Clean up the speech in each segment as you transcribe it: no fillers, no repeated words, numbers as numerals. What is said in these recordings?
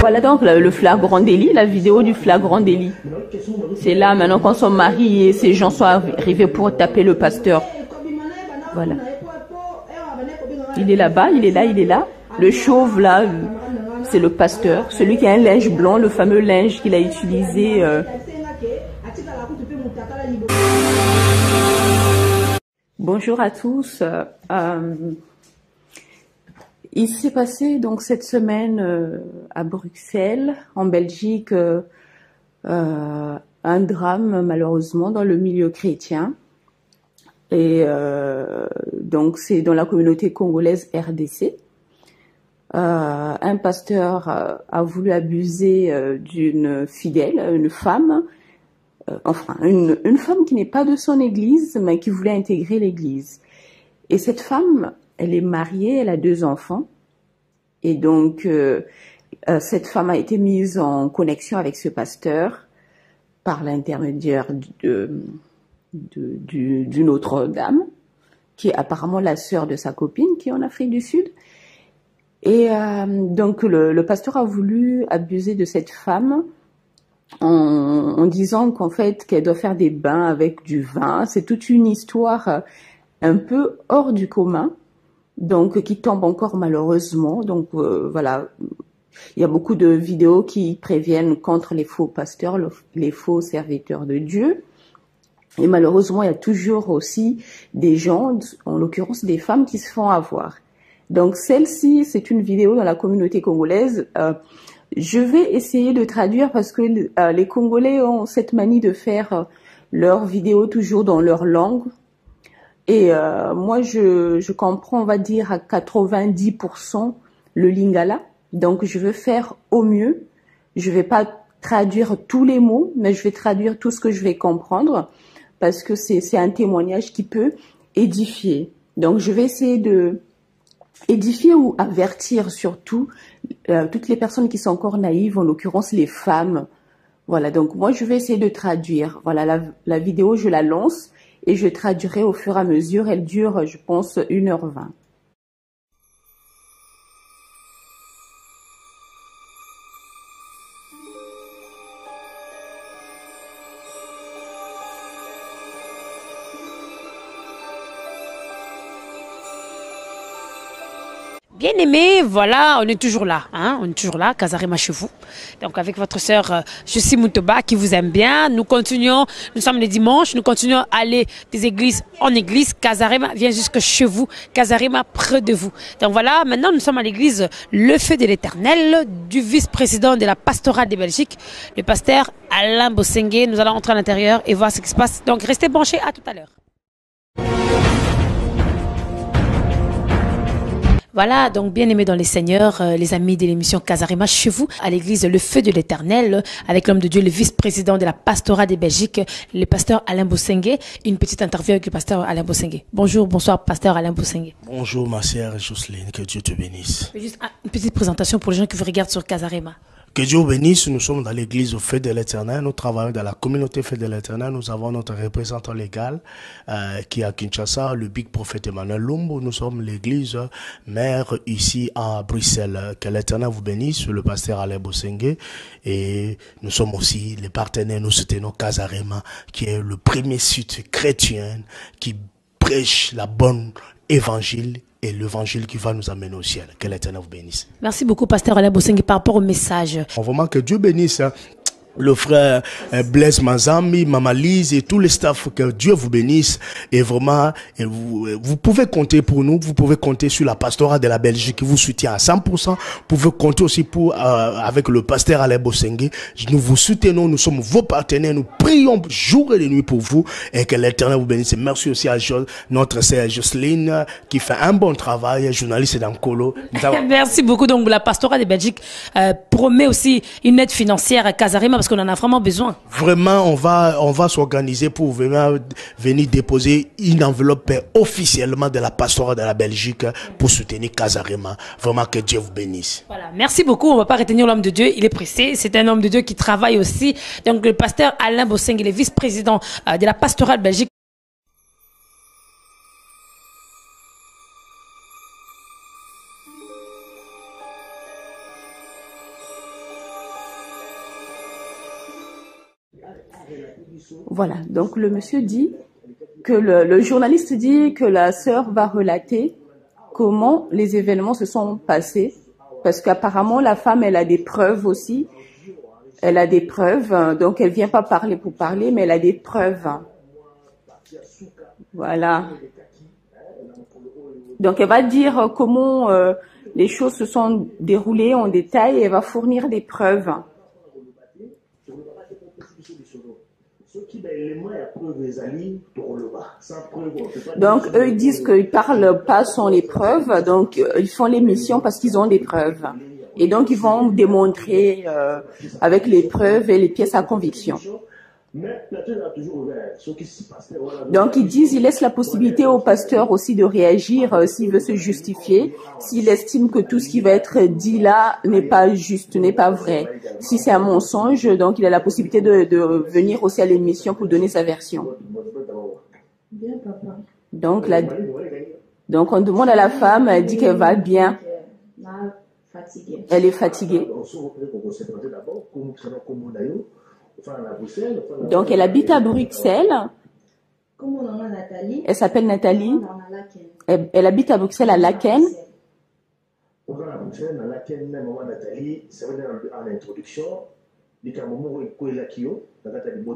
Voilà donc le flagrant délit, la vidéo du flagrant délit. C'est là maintenant quand son mari et ces gens sont arrivés pour taper le pasteur. Voilà. Il est là-bas, il est là, il est là. Le chauve là, c'est le pasteur. Celui qui a un linge blanc, le fameux linge qu'il a utilisé. Bonjour à tous. Il s'est passé donc cette semaine à Bruxelles, en Belgique, un drame malheureusement dans le milieu chrétien. Et donc c'est dans la communauté congolaise RDC. Un pasteur a voulu abuser d'une fidèle, une femme, enfin une femme qui n'est pas de son église, mais qui voulait intégrer l'église. Et cette femme, elle est mariée, elle a 2 enfants. Et donc, cette femme a été mise en connexion avec ce pasteur par l'intermédiaire d'une autre dame, qui est apparemment la sœur de sa copine, qui est en Afrique du Sud. Et donc, le pasteur a voulu abuser de cette femme en disant qu'en fait, qu'elle doit faire des bains avec du vin. C'est toute une histoire un peu hors du commun, donc qui tombe encore malheureusement. Donc voilà, il y a beaucoup de vidéos qui préviennent contre les faux pasteurs, les faux serviteurs de Dieu. Et malheureusement, il y a toujours aussi des gens, en l'occurrence des femmes, qui se font avoir. Donc celle-ci, c'est une vidéo dans la communauté congolaise. Je vais essayer de traduire parce que les Congolais ont cette manie de faire leurs vidéos toujours dans leur langue. Et moi, je comprends, on va dire, à 90% le lingala. Donc, je veux faire au mieux. Je vais pas traduire tous les mots, mais je vais traduire tout ce que je vais comprendre parce que c'est un témoignage qui peut édifier. Donc, je vais essayer de édifier ou avertir surtout toutes les personnes qui sont encore naïves, en l'occurrence les femmes. Voilà, donc moi, je vais essayer de traduire. Voilà, la vidéo, je la lance. Et je traduirai au fur et à mesure. Elle dure, je pense, 1h20. Bien aimé, voilà, on est toujours là, hein, on est toujours là, Kazarima chez vous. Donc avec votre sœur Jussi Mutoba qui vous aime bien, nous continuons, nous sommes les dimanches, nous continuons à aller des églises en église. Kazarima vient jusque chez vous, Kazarima près de vous. Donc voilà, maintenant nous sommes à l'église Le Feu de l'Éternel du vice-président de la pastorale de Belgique, le pasteur Alain Bosengue. Nous allons entrer à l'intérieur et voir ce qui se passe. Donc restez branchés, à tout à l'heure. Voilà, donc bien aimés dans les seigneurs, les amis de l'émission Kazarima chez vous, à l'église Le Feu de l'Éternel, avec l'homme de Dieu, le vice-président de la pastorale de Belgique, le pasteur Alain Bosengue. Une petite interview avec le pasteur Alain Bosengue. Bonjour, bonsoir, pasteur Alain Bosengue. Bonjour ma sœur Jocelyne, que Dieu te bénisse. Juste une petite présentation pour les gens qui vous regardent sur Kazarima. Que Dieu vous bénisse, nous sommes dans l'église au Feu de l'Éternel, nous travaillons dans la communauté Feu de l'Éternel, nous avons notre représentant légal qui est à Kinshasa, le big prophète Emmanuel Lumbu, nous sommes l'église mère ici à Bruxelles. Que l'Éternel vous bénisse, le pasteur Alain Bosengue, et nous sommes aussi les partenaires, nous soutenons Kazarima, qui est le premier site chrétien qui prêche la bonne évangile et l'évangile qui va nous amener au ciel. Que l'Éternel vous bénisse. Merci beaucoup, pasteur Alain Bosengue, par rapport au message. Vraiment que Dieu bénisse le frère Blaise Manzami, Maman Lise et tous les staffs, que Dieu vous bénisse. Et vraiment, vous pouvez compter pour nous, vous pouvez compter sur la pastorale de la Belgique qui vous soutient à 100%. Vous pouvez compter aussi avec le pasteur Alain Bosengue. Nous vous soutenons, nous sommes vos partenaires, nous prions jour et nuit pour vous et que l'Éternel vous bénisse. Merci aussi à notre sœur Jocelyne qui fait un bon travail, journaliste d'Ankolo. Merci beaucoup. Donc la pastorale de Belgique promet aussi une aide financière à Kazarima parce qu'on en a vraiment besoin. Vraiment, on va s'organiser pour venir déposer une enveloppe officiellement de la pastorale de la Belgique pour soutenir Kazarima. Vraiment que Dieu vous bénisse. Voilà, merci beaucoup. On ne va pas retenir l'homme de Dieu. Il est pressé. C'est un homme de Dieu qui travaille aussi. Donc le pasteur Alain Bosengue, il est vice-président de la pastorale Belgique. Voilà, donc le monsieur dit que le journaliste dit que la sœur va relater comment les événements se sont passés, parce qu'apparemment la femme, elle a des preuves aussi. Elle a des preuves, donc elle vient pas parler pour parler, mais elle a des preuves. Voilà. Donc elle va dire comment les choses se sont déroulées en détail et elle va fournir des preuves. Donc eux ils disent qu'ils parlent pas sans les preuves, donc ils font l'émission parce qu'ils ont des preuves. Et donc ils vont démontrer avec les preuves et les pièces à conviction. Donc ils disent, ils laissent la possibilité au pasteur aussi de réagir s'il veut se justifier, s'il estime que tout ce qui va être dit là n'est pas juste, n'est pas vrai. Si c'est un mensonge, donc il a la possibilité de venir aussi à l'émission pour donner sa version. Donc on demande à la femme, elle dit qu'elle va bien. Elle est fatiguée. Donc, elle habite à Bruxelles. Elle s'appelle Nathalie. Elle habite à Bruxelles, à Laken.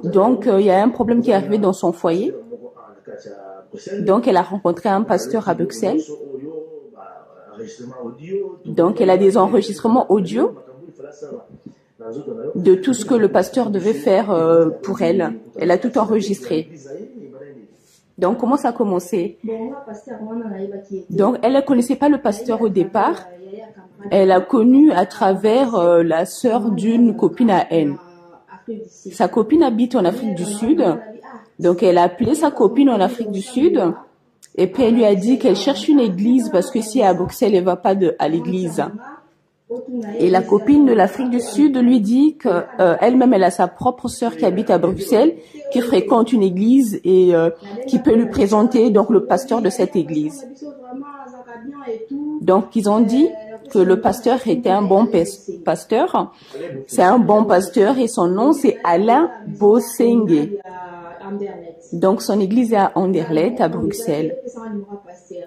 Donc, il y a un problème qui est arrivé dans son foyer. Donc, elle a rencontré un pasteur à Bruxelles. Donc, elle a des enregistrements audio de tout ce que le pasteur devait faire pour elle. Elle a tout enregistré. Donc, comment ça a commencé? Donc, elle ne connaissait pas le pasteur au départ. Elle a connu à travers la sœur d'une copine à elle. Sa copine habite en Afrique du Sud. Donc, elle a appelé sa copine en Afrique du Sud. Et puis, elle lui a dit qu'elle cherche une église parce que si à Bruxelles, elle ne va pas à l'église. Et la copine de l'Afrique du Sud lui dit que elle-même, elle a sa propre sœur qui habite à Bruxelles, qui fréquente une église et qui peut lui présenter donc le pasteur de cette église. Donc, ils ont dit que le pasteur était un bon pasteur. C'est un bon pasteur et son nom, c'est Alain Bosengue. Donc, son église est à Anderlecht, à Bruxelles.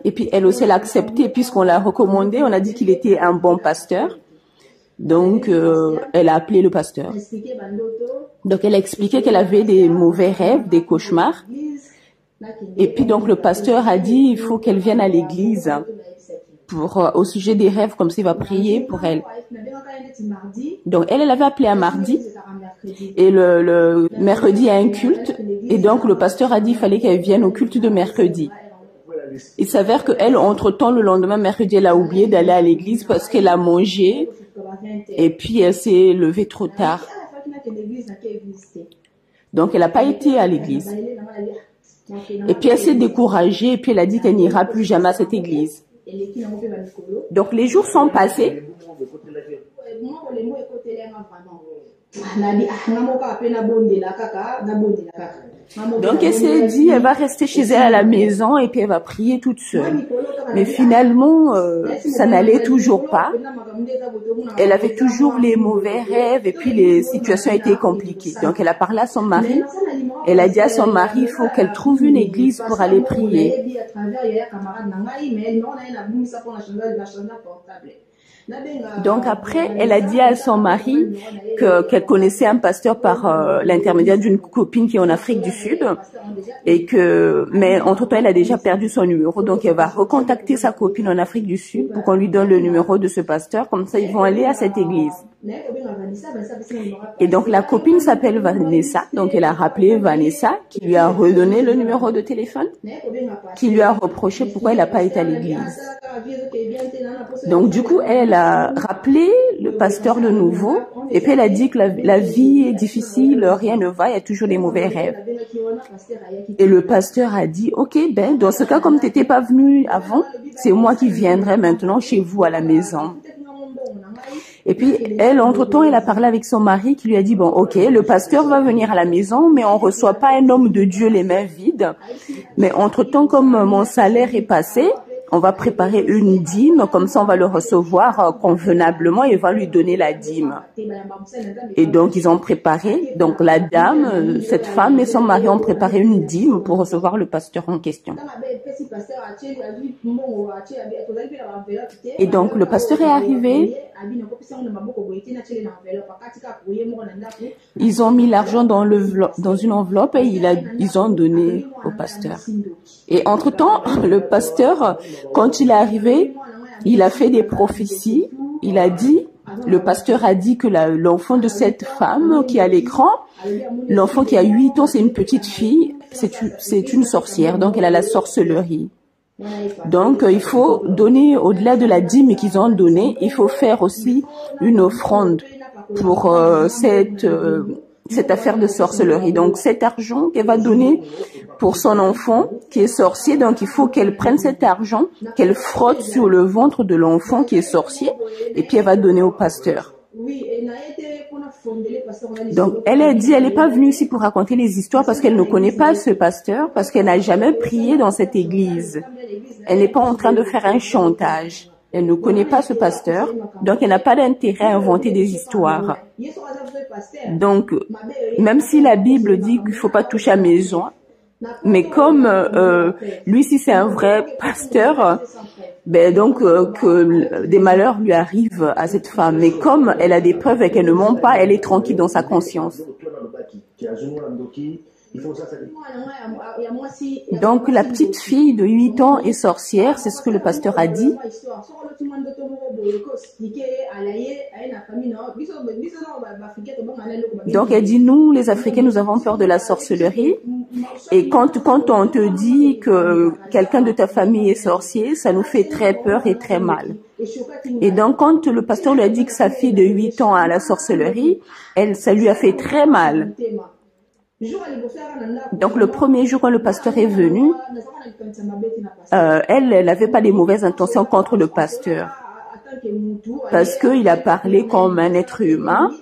Et puis, elle aussi, elle a accepté puisqu'on l'a recommandé. On a dit qu'il était un bon pasteur. Donc, elle a appelé le pasteur. Donc, elle a expliqué qu'elle avait des mauvais rêves, des cauchemars. Et puis, donc, le pasteur a dit, il faut qu'elle vienne à l'église au sujet des rêves, comme ça, il va prier pour elle. Donc, elle avait appelé un mardi. Et le mercredi, il y a un culte. Et donc, le pasteur a dit qu'il fallait qu'elle vienne au culte de mercredi. Il s'avère qu'elle, entre-temps, le lendemain, mercredi, elle a oublié d'aller à l'église parce qu'elle a mangé. Et puis, elle s'est levée trop tard. Donc, elle n'a pas été à l'église. Et puis, elle s'est découragée. Et puis, elle a dit qu'elle n'ira plus jamais à cette église. Donc, les jours sont passés. Donc elle s'est dit, elle va rester chez elle à la maison et puis elle va prier toute seule. Mais finalement, ça n'allait toujours pas. Elle avait toujours les mauvais rêves et puis les situations étaient compliquées. Donc elle a parlé à son mari. Elle a dit à son mari, il faut qu'elle trouve une église pour aller prier. Donc après, elle a dit à son mari qu'elle connaissait un pasteur par l'intermédiaire d'une copine qui est en Afrique du Sud et mais entre-temps, elle a déjà perdu son numéro. Donc elle va recontacter sa copine en Afrique du Sud pour qu'on lui donne le numéro de ce pasteur. Comme ça, ils vont aller à cette église. Et donc la copine s'appelle Vanessa. Donc elle a rappelé Vanessa qui lui a redonné le numéro de téléphone, qui lui a reproché pourquoi elle n'a pas été à l'église. Donc du coup, elle a rappelé le pasteur de nouveau et puis elle a dit que la vie est difficile, rien ne va, il y a toujours des mauvais rêves. Et le pasteur a dit, ok, ben dans ce cas, comme tu n'étais pas venu avant, c'est moi qui viendrai maintenant chez vous à la maison. Et puis, elle, entre-temps, elle a parlé avec son mari qui lui a dit, bon, ok, le pasteur va venir à la maison, mais on ne reçoit pas un homme de Dieu les mains vides. Mais entre-temps, comme mon salaire est passé, on va préparer une dîme, comme ça on va le recevoir convenablement et va lui donner la dîme. Et donc ils ont préparé, donc la dame, cette femme et son mari ont préparé une dîme pour recevoir le pasteur en question. Et donc le pasteur est arrivé, ils ont mis l'argent dans une enveloppe et ils ont donné au pasteur. Et entre-temps, le pasteur, quand il est arrivé, il a fait des prophéties. Il a dit, le pasteur a dit que l'enfant de cette femme qui est à l'écran, l'enfant qui a 8 ans, c'est une petite fille, c'est une sorcière, donc elle a la sorcellerie. Donc, il faut donner, au-delà de la dîme qu'ils ont donnée, il faut faire aussi une offrande pour cette affaire de sorcellerie. Donc, cet argent qu'elle va donner pour son enfant qui est sorcier, donc il faut qu'elle prenne cet argent, qu'elle frotte sur le ventre de l'enfant qui est sorcier, et puis elle va donner au pasteur. Donc, elle a dit, elle n'est pas venue ici pour raconter les histoires parce qu'elle ne connaît pas ce pasteur, parce qu'elle n'a jamais prié dans cette église. Elle n'est pas en train de faire un chantage. Elle ne connaît pas ce pasteur, donc elle n'a pas d'intérêt à inventer des histoires. Donc, même si la Bible dit qu'il ne faut pas toucher à maison, mais comme lui, si c'est un vrai pasteur, ben donc que des malheurs lui arrivent à cette femme. Mais comme elle a des preuves et qu'elle ne ment pas, elle est tranquille dans sa conscience. Donc la petite fille de 8 ans est sorcière, c'est ce que le pasteur a dit. Donc elle dit, nous les Africains, nous avons peur de la sorcellerie. Et quand on te dit que quelqu'un de ta famille est sorcier, ça nous fait très peur et très mal. Et donc quand le pasteur lui a dit que sa fille de 8 ans a la sorcellerie, ça lui a fait très mal. Donc le premier jour quand le pasteur est venu, elle n'avait pas des mauvaises intentions contre le pasteur parce qu'il a parlé comme un être humain.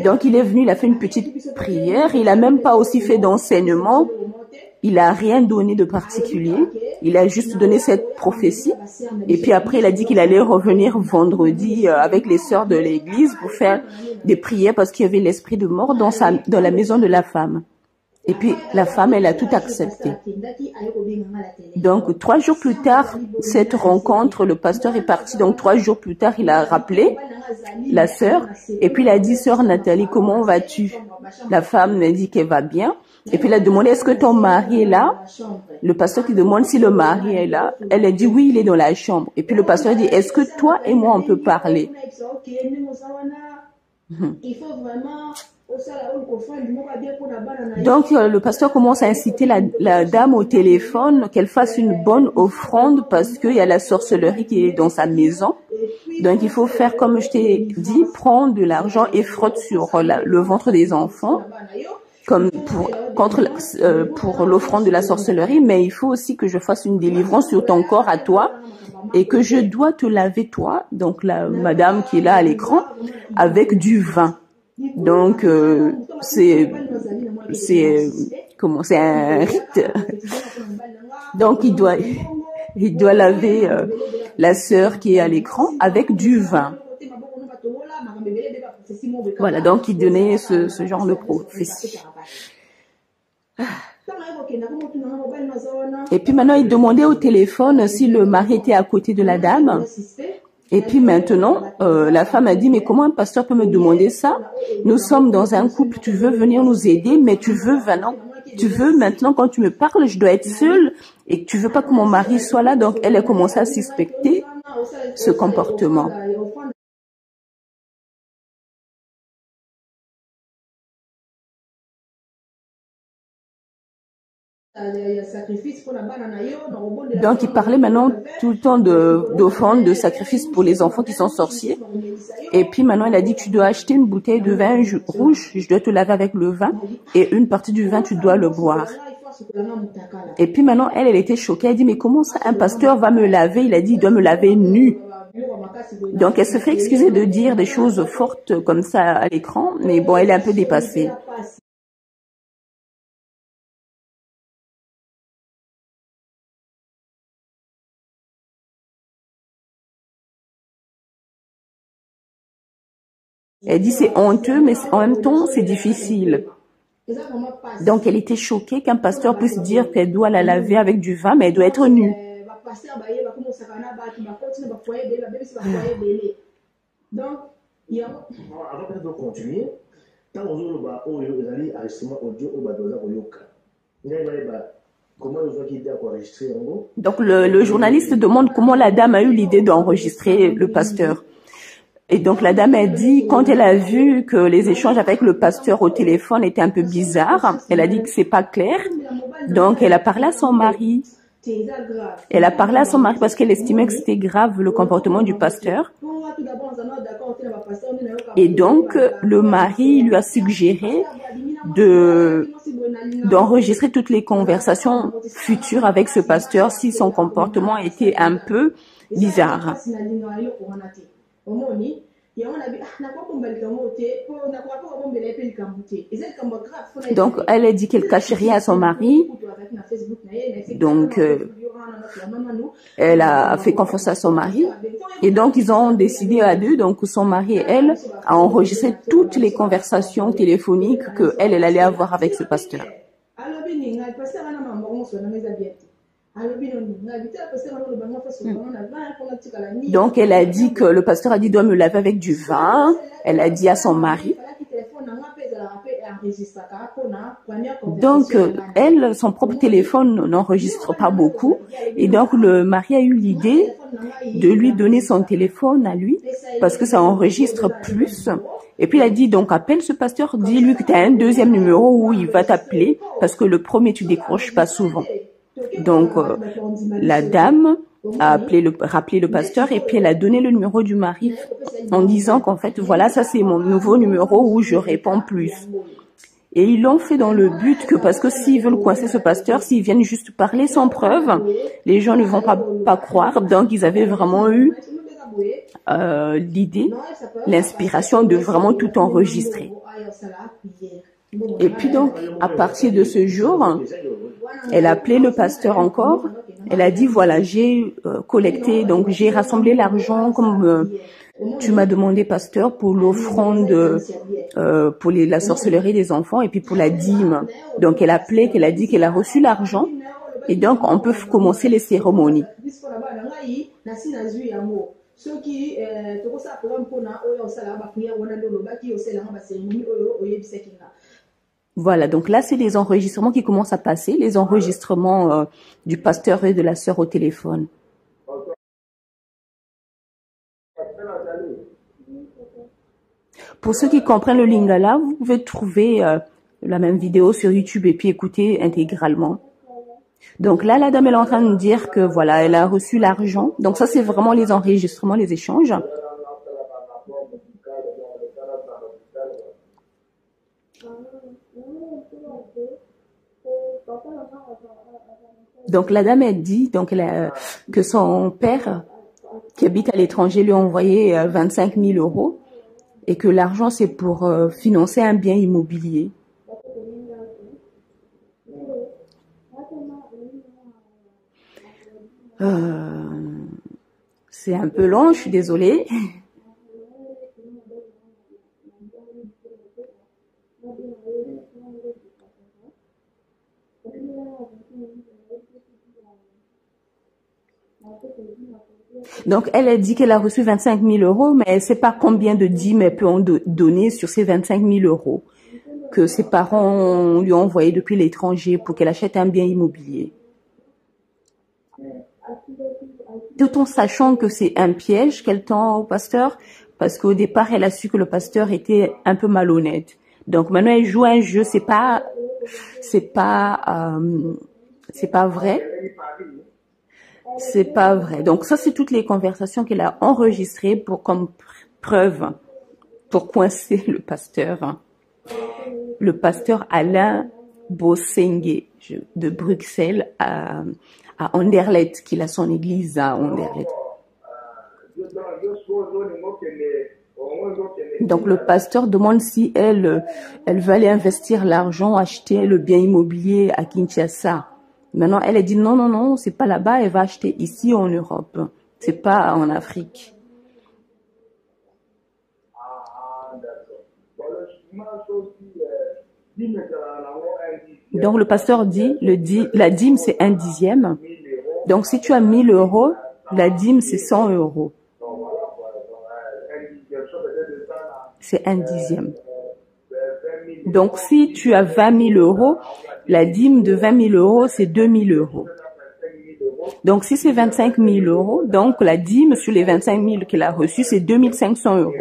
Donc il est venu, il a fait une petite prière, il a même pas aussi fait d'enseignement, il a rien donné de particulier, il a juste donné cette prophétie et puis après il a dit qu'il allait revenir vendredi avec les sœurs de l'église pour faire des prières parce qu'il y avait l'esprit de mort dans la maison de la femme. Et puis la femme, elle a tout accepté. Donc 3 jours plus tard, cette rencontre, le pasteur est parti. Donc 3 jours plus tard, il a rappelé la sœur et puis il a dit, sœur Nathalie, comment vas-tu? La femme a dit qu'elle va bien. Et puis il a demandé, est-ce que ton mari est là? Le pasteur qui demande si le mari est là. Elle a dit, oui, il est dans la chambre. Et puis le pasteur dit, est-ce que toi et moi on peut parler? Il faut vraiment... Donc le pasteur commence à inciter la dame au téléphone qu'elle fasse une bonne offrande parce qu'il y a la sorcellerie qui est dans sa maison. Donc il faut faire comme je t'ai dit, prendre de l'argent et frotte sur le ventre des enfants comme pour l'offrande de la sorcellerie, mais il faut aussi que je fasse une délivrance sur ton corps à toi et que je dois te laver toi, donc la madame qui est là à l'écran, avec du vin. Donc c'est un rite. Donc il doit laver la sœur qui est à l'écran avec du vin. Voilà, donc il donnait ce genre de prophétie. Et puis maintenant il demandait au téléphone si le mari était à côté de la dame. Et puis maintenant, la femme a dit, mais comment un pasteur peut me demander ça? Nous sommes dans un couple, tu veux venir nous aider, mais tu veux maintenant quand tu me parles, je dois être seule et tu veux pas que mon mari soit là. Donc elle a commencé à suspecter ce comportement. Donc il parlait maintenant tout le temps d'offrande, de sacrifice pour les enfants qui sont sorciers. Et puis maintenant il a dit, tu dois acheter une bouteille de vin rouge, je dois te laver avec le vin et une partie du vin tu dois le boire. Et puis maintenant elle était choquée, elle dit, mais comment ça un pasteur va me laver? Il a dit, il doit me laver nu. Donc elle se fait excuser de dire des choses fortes comme ça à l'écran, mais bon, elle est un peu dépassée. Elle dit c'est honteux, mais en même temps c'est difficile. Donc elle était choquée qu'un pasteur puisse dire qu'elle doit la laver avec du vin, mais elle doit être nue. Donc, avant de continuer, tant donc le journaliste demande comment la dame a eu l'idée d'enregistrer le pasteur. Et donc la dame a dit, quand elle a vu que les échanges avec le pasteur au téléphone étaient un peu bizarres, elle a dit que c'est pas clair. Donc elle a parlé à son mari. Elle a parlé à son mari parce qu'elle estimait que c'était grave le comportement du pasteur. Et donc le mari lui a suggéré d'enregistrer toutes les conversations futures avec ce pasteur si son comportement était un peu bizarre. Donc elle a dit qu'elle cachait rien à son mari. Donc elle a fait confiance à son mari. Et donc ils ont décidé à deux, donc son mari et elle, à enregistrer toutes les conversations téléphoniques que elle allait avoir avec ce pasteur. Donc elle a dit que le pasteur a dit doit me laver avec du vin. Elle a dit à son mari. Donc elle, son propre téléphone n'enregistre pas beaucoup. Et donc le mari a eu l'idée de lui donner son téléphone à lui parce que ça enregistre plus. Et puis il a dit donc appelle ce pasteur, dis-lui que tu as un deuxième numéro où il va t'appeler parce que le premier tu décroches pas souvent. Donc la dame a rappelé le pasteur et puis elle a donné le numéro du mari en disant qu'en fait voilà, ça c'est mon nouveau numéro où je réponds plus. Et ils l'ont fait dans le but que parce que s'ils veulent coincer ce pasteur, s'ils viennent juste parler sans preuve, les gens ne vont pas croire. Donc ils avaient vraiment eu l'idée, l'inspiration de vraiment tout enregistrer. Et puis donc à partir de ce jour, elle a appelé le pasteur encore. Elle a dit voilà, j'ai collecté, donc j'ai rassemblé l'argent comme tu m'as demandé, pasteur, pour l'offrande, pour la sorcellerie des enfants et puis pour la dîme. Donc elle a appelé, qu'elle a dit qu'elle a reçu l'argent et donc on peut commencer les cérémonies. Voilà, donc là, c'est les enregistrements qui commencent à passer, les enregistrements du pasteur et de la sœur au téléphone. Pour ceux qui comprennent le lingala, vous pouvez trouver la même vidéo sur YouTube et puis écouter intégralement. Donc là, la dame elle est en train de dire que voilà, elle a reçu l'argent. Donc ça, c'est vraiment les enregistrements, les échanges. Donc la dame elle dit donc que son père qui habite à l'étranger lui a envoyé 25 000 euros et que l'argent c'est pour financer un bien immobilier. C'est un peu long, je suis désolée. Donc, elle a dit qu'elle a reçu 25 000 euros, mais elle ne sait pas combien de dîmes elle peut en donner sur ces 25 000 euros que ses parents lui ont envoyé depuis l'étranger pour qu'elle achète un bien immobilier. Tout en sachant que c'est un piège qu'elle tend au pasteur, parce qu'au départ, elle a su que le pasteur était un peu malhonnête. Donc maintenant, elle joue un jeu, c'est pas vrai. C'est pas vrai. Donc ça, c'est toutes les conversations qu'elle a enregistrées comme preuve pour coincer le pasteur. Le pasteur Alain Bosengue de Bruxelles à Anderlecht, qu'il a son église à Anderlecht. Donc le pasteur demande si elle veut aller investir l'argent, acheter le bien immobilier à Kinshasa. Maintenant, elle a dit non, c'est pas là-bas, elle va acheter ici en Europe. C'est pas en Afrique. Donc le pasteur dit, la dîme c'est 1/10. Donc si tu as 1000 euros, la dîme c'est 100 euros. C'est 1/10. Donc si tu as 20 000 euros, la dîme de 20 000 euros c'est 2 000 euros. Donc si c'est 25 000 euros, donc la dîme sur les 25 000 qu'il a reçus c'est 2 500 euros.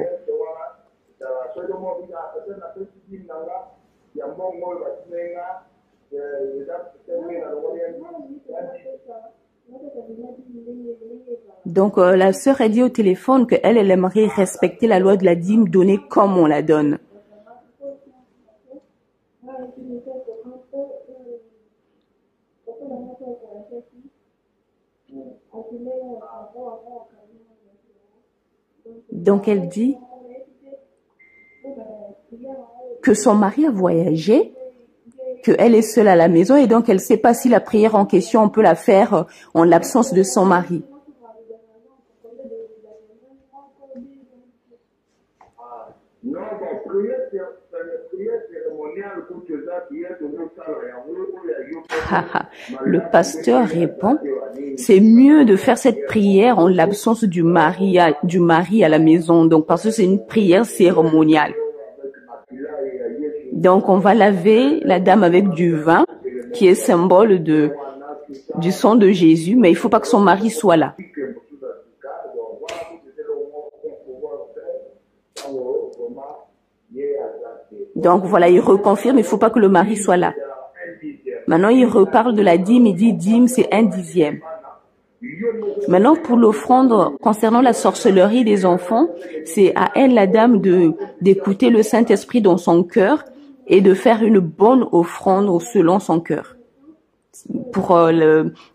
Donc la sœur a dit au téléphone qu'elle aimerait respecter la loi de la dîme donnée comme on la donne. Donc elle dit que son mari a voyagé, qu'elle est seule à la maison et donc elle ne sait pas si la prière en question, on peut la faire en l'absence de son mari. Le pasteur répond, c'est mieux de faire cette prière en l'absence du mari à la maison, donc parce que c'est une prière cérémoniale. Donc on va laver la dame avec du vin, qui est symbole du sang de Jésus, mais il ne faut pas que son mari soit là. Donc voilà, il reconfirme, il ne faut pas que le mari soit là. Maintenant, il reparle de la dîme, il dit dîme, c'est 1/10. Maintenant, pour l'offrande concernant la sorcellerie des enfants, c'est à elle, la dame, d'écouter le Saint-Esprit dans son cœur et de faire une bonne offrande selon son cœur pour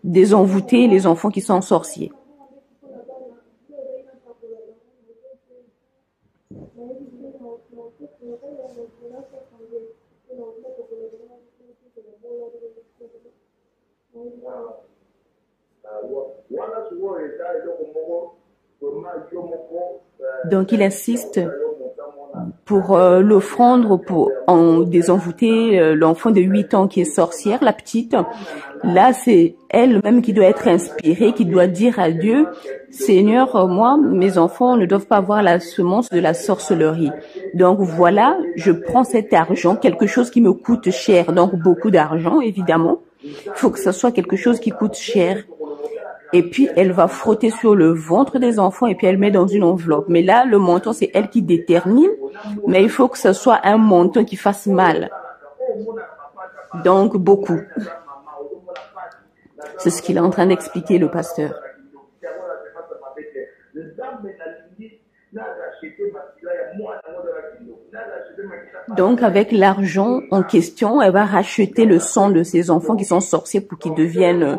désenvoûter les enfants qui sont sorciers. Donc il insiste pour l'offrande, pour en désenvoûter l'enfant de 8 ans qui est sorcière, la petite. Là, c'est elle-même qui doit être inspirée, qui doit dire à Dieu, Seigneur, moi, mes enfants ne doivent pas avoir la semence de la sorcellerie. Donc voilà, je prends cet argent, quelque chose qui me coûte cher, donc beaucoup d'argent, évidemment. Il faut que ce soit quelque chose qui coûte cher. Et puis, elle va frotter sur le ventre des enfants et puis elle met dans une enveloppe. Mais là, le montant, c'est elle qui détermine. Mais il faut que ce soit un montant qui fasse mal. Donc, beaucoup. C'est ce qu'il est en train d'expliquer, le pasteur. Donc, avec l'argent en question, elle va racheter le sang de ses enfants qui sont sorciers pour qu'ils deviennent,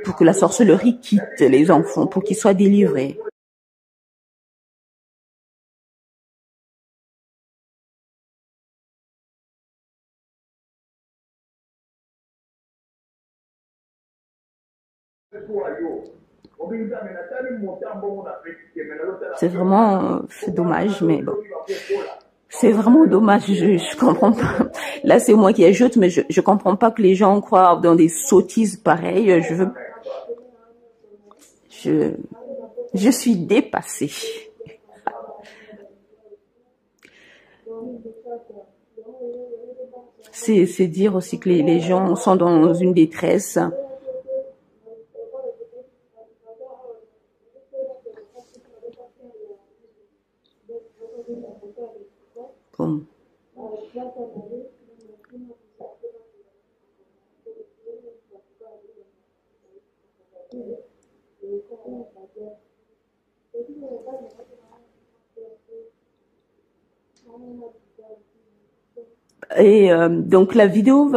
pour que la sorcellerie quitte les enfants, pour qu'ils soient délivrés. C'est vraiment, c'est dommage, mais bon. C'est vraiment dommage, je comprends pas. Là, c'est moi qui ajoute, mais je comprends pas que les gens croient dans des sottises pareilles. Je suis dépassée. C'est dire aussi que les gens sont dans une détresse. Bon. Et donc la vidéo,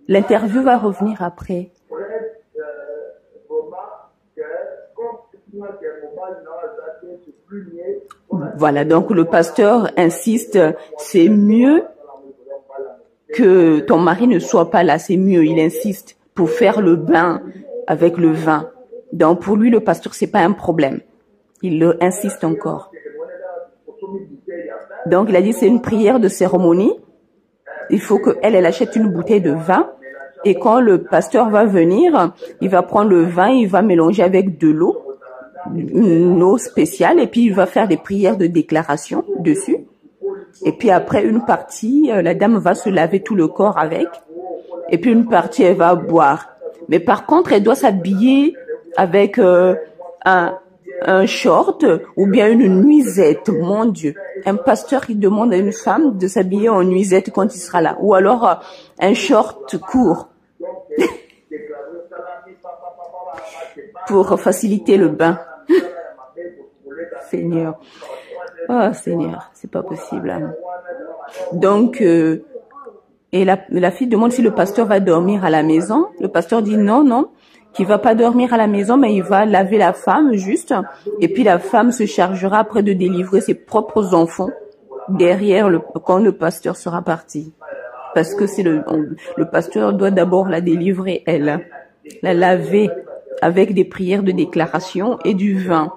l'interview va revenir après. Voilà, donc le pasteur insiste, c'est mieux que ton mari ne soit pas là, c'est mieux, il insiste, pour faire le bain avec le vin. Donc pour lui, le pasteur, c'est pas un problème. Il insiste encore. Donc, il a dit, c'est une prière de cérémonie. Il faut qu'elle achète une bouteille de vin. Et quand le pasteur va venir, il va prendre le vin, il va mélanger avec de l'eau, une eau spéciale, et puis il va faire des prières de déclaration dessus. Et puis après, une partie, la dame va se laver tout le corps avec. Et puis une partie, elle va boire. Mais par contre, elle doit s'habiller avec un short ou bien une nuisette. Mon Dieu. Un pasteur qui demande à une femme de s'habiller en nuisette quand il sera là. Ou alors un short court. Pour faciliter le bain. Seigneur. Oh Seigneur, c'est pas possible. Hein. Donc, et la fille demande si le pasteur va dormir à la maison. Le pasteur dit non, qu'il va pas dormir à la maison, mais il va laver la femme juste. Et puis la femme se chargera après de délivrer ses propres enfants derrière quand le pasteur sera parti. Parce que c'est le pasteur doit d'abord la délivrer, elle, la laver avec des prières de déclaration et du vin.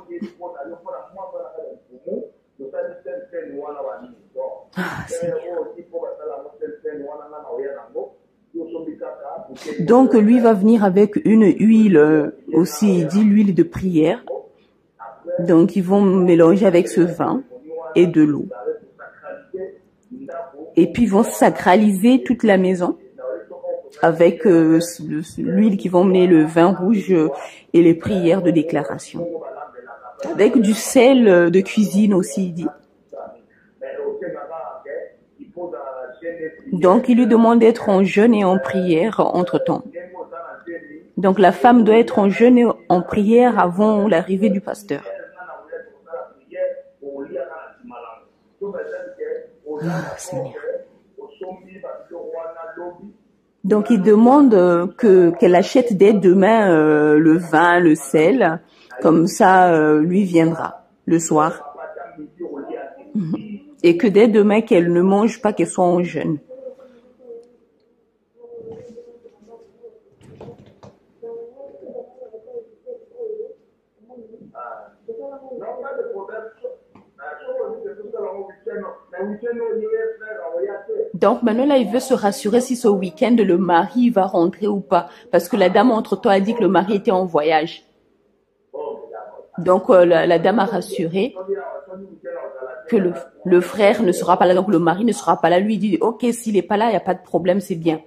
Donc lui va venir avec une huile aussi, il dit l'huile de prière. Donc ils vont mélanger avec ce vin et de l'eau. Et puis ils vont sacraliser toute la maison avec l'huile qui vont mener le vin rouge et les prières de déclaration. Avec du sel de cuisine aussi, il dit. Donc, il lui demande d'être en jeûne et en prière entre-temps. Donc, la femme doit être en jeûne et en prière avant l'arrivée du pasteur. Seigneur. Donc, il demande qu'elle achète dès demain le vin, le sel. Comme ça, lui viendra le soir. Et que dès demain, qu'elle ne mange pas, qu'elle soit en jeûne. Donc maintenant là, il veut se rassurer si ce week-end le mari va rentrer ou pas, parce que la dame entre-temps a dit que le mari était en voyage. Donc la dame a rassuré que le frère ne sera pas là, donc le mari ne sera pas là. Lui il dit ok, s'il n'est pas là, il n'y a pas de problème, c'est bien.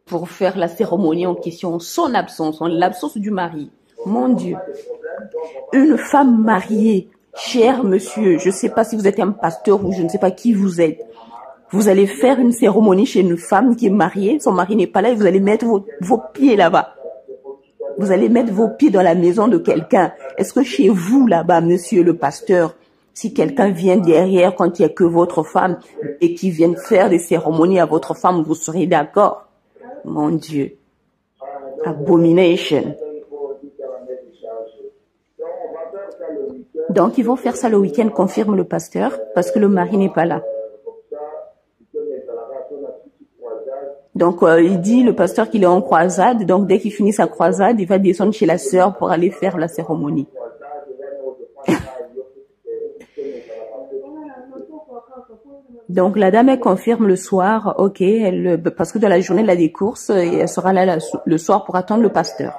Pour faire la cérémonie en question, son absence, l'absence du mari. Mon Dieu, une femme mariée. Cher monsieur, je ne sais pas si vous êtes un pasteur ou je ne sais pas qui vous êtes. Vous allez faire une cérémonie chez une femme qui est mariée, son mari n'est pas là et vous allez mettre vos pieds là-bas. Vous allez mettre vos pieds dans la maison de quelqu'un. Est-ce que chez vous là-bas, monsieur le pasteur, si quelqu'un vient derrière quand il n'y a que votre femme et qui vient faire des cérémonies à votre femme, vous serez d'accord? Mon Dieu. Abomination. Donc, ils vont faire ça le week-end, confirme le pasteur, parce que le mari n'est pas là. Donc, il dit, le pasteur, qu'il est en croisade. Donc, dès qu'il finit sa croisade, il va descendre chez la sœur pour aller faire la cérémonie. Donc, la dame, elle confirme le soir, ok, parce que dans la journée, elle a des courses, et elle sera là le soir pour attendre le pasteur.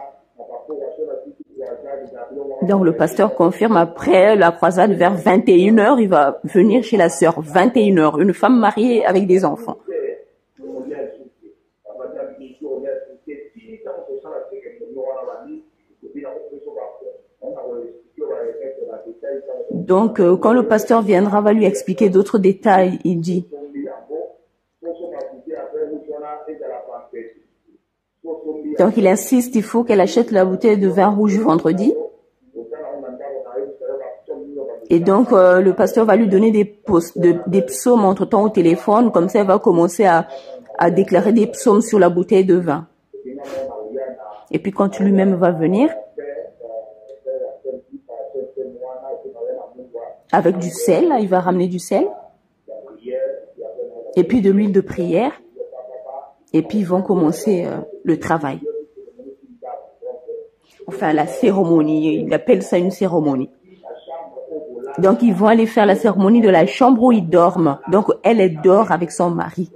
Donc, le pasteur confirme après la croisade vers 21h, il va venir chez la sœur. 21h, une femme mariée avec des enfants. Donc, quand le pasteur viendra, va lui expliquer d'autres détails, il dit. Donc, il insiste, il faut qu'elle achète la bouteille de vin rouge vendredi. Et donc, le pasteur va lui donner des psaumes entre-temps au téléphone. Comme ça, elle va commencer à déclarer des psaumes sur la bouteille de vin. Et puis, quand lui-même va venir, avec du sel, il va ramener du sel. Et puis, de l'huile de prière. Et puis, ils vont commencer le travail. Enfin, la cérémonie. Il appelle ça une cérémonie. Donc, ils vont aller faire la cérémonie de la chambre où ils dorment. Donc, elle dort avec son mari.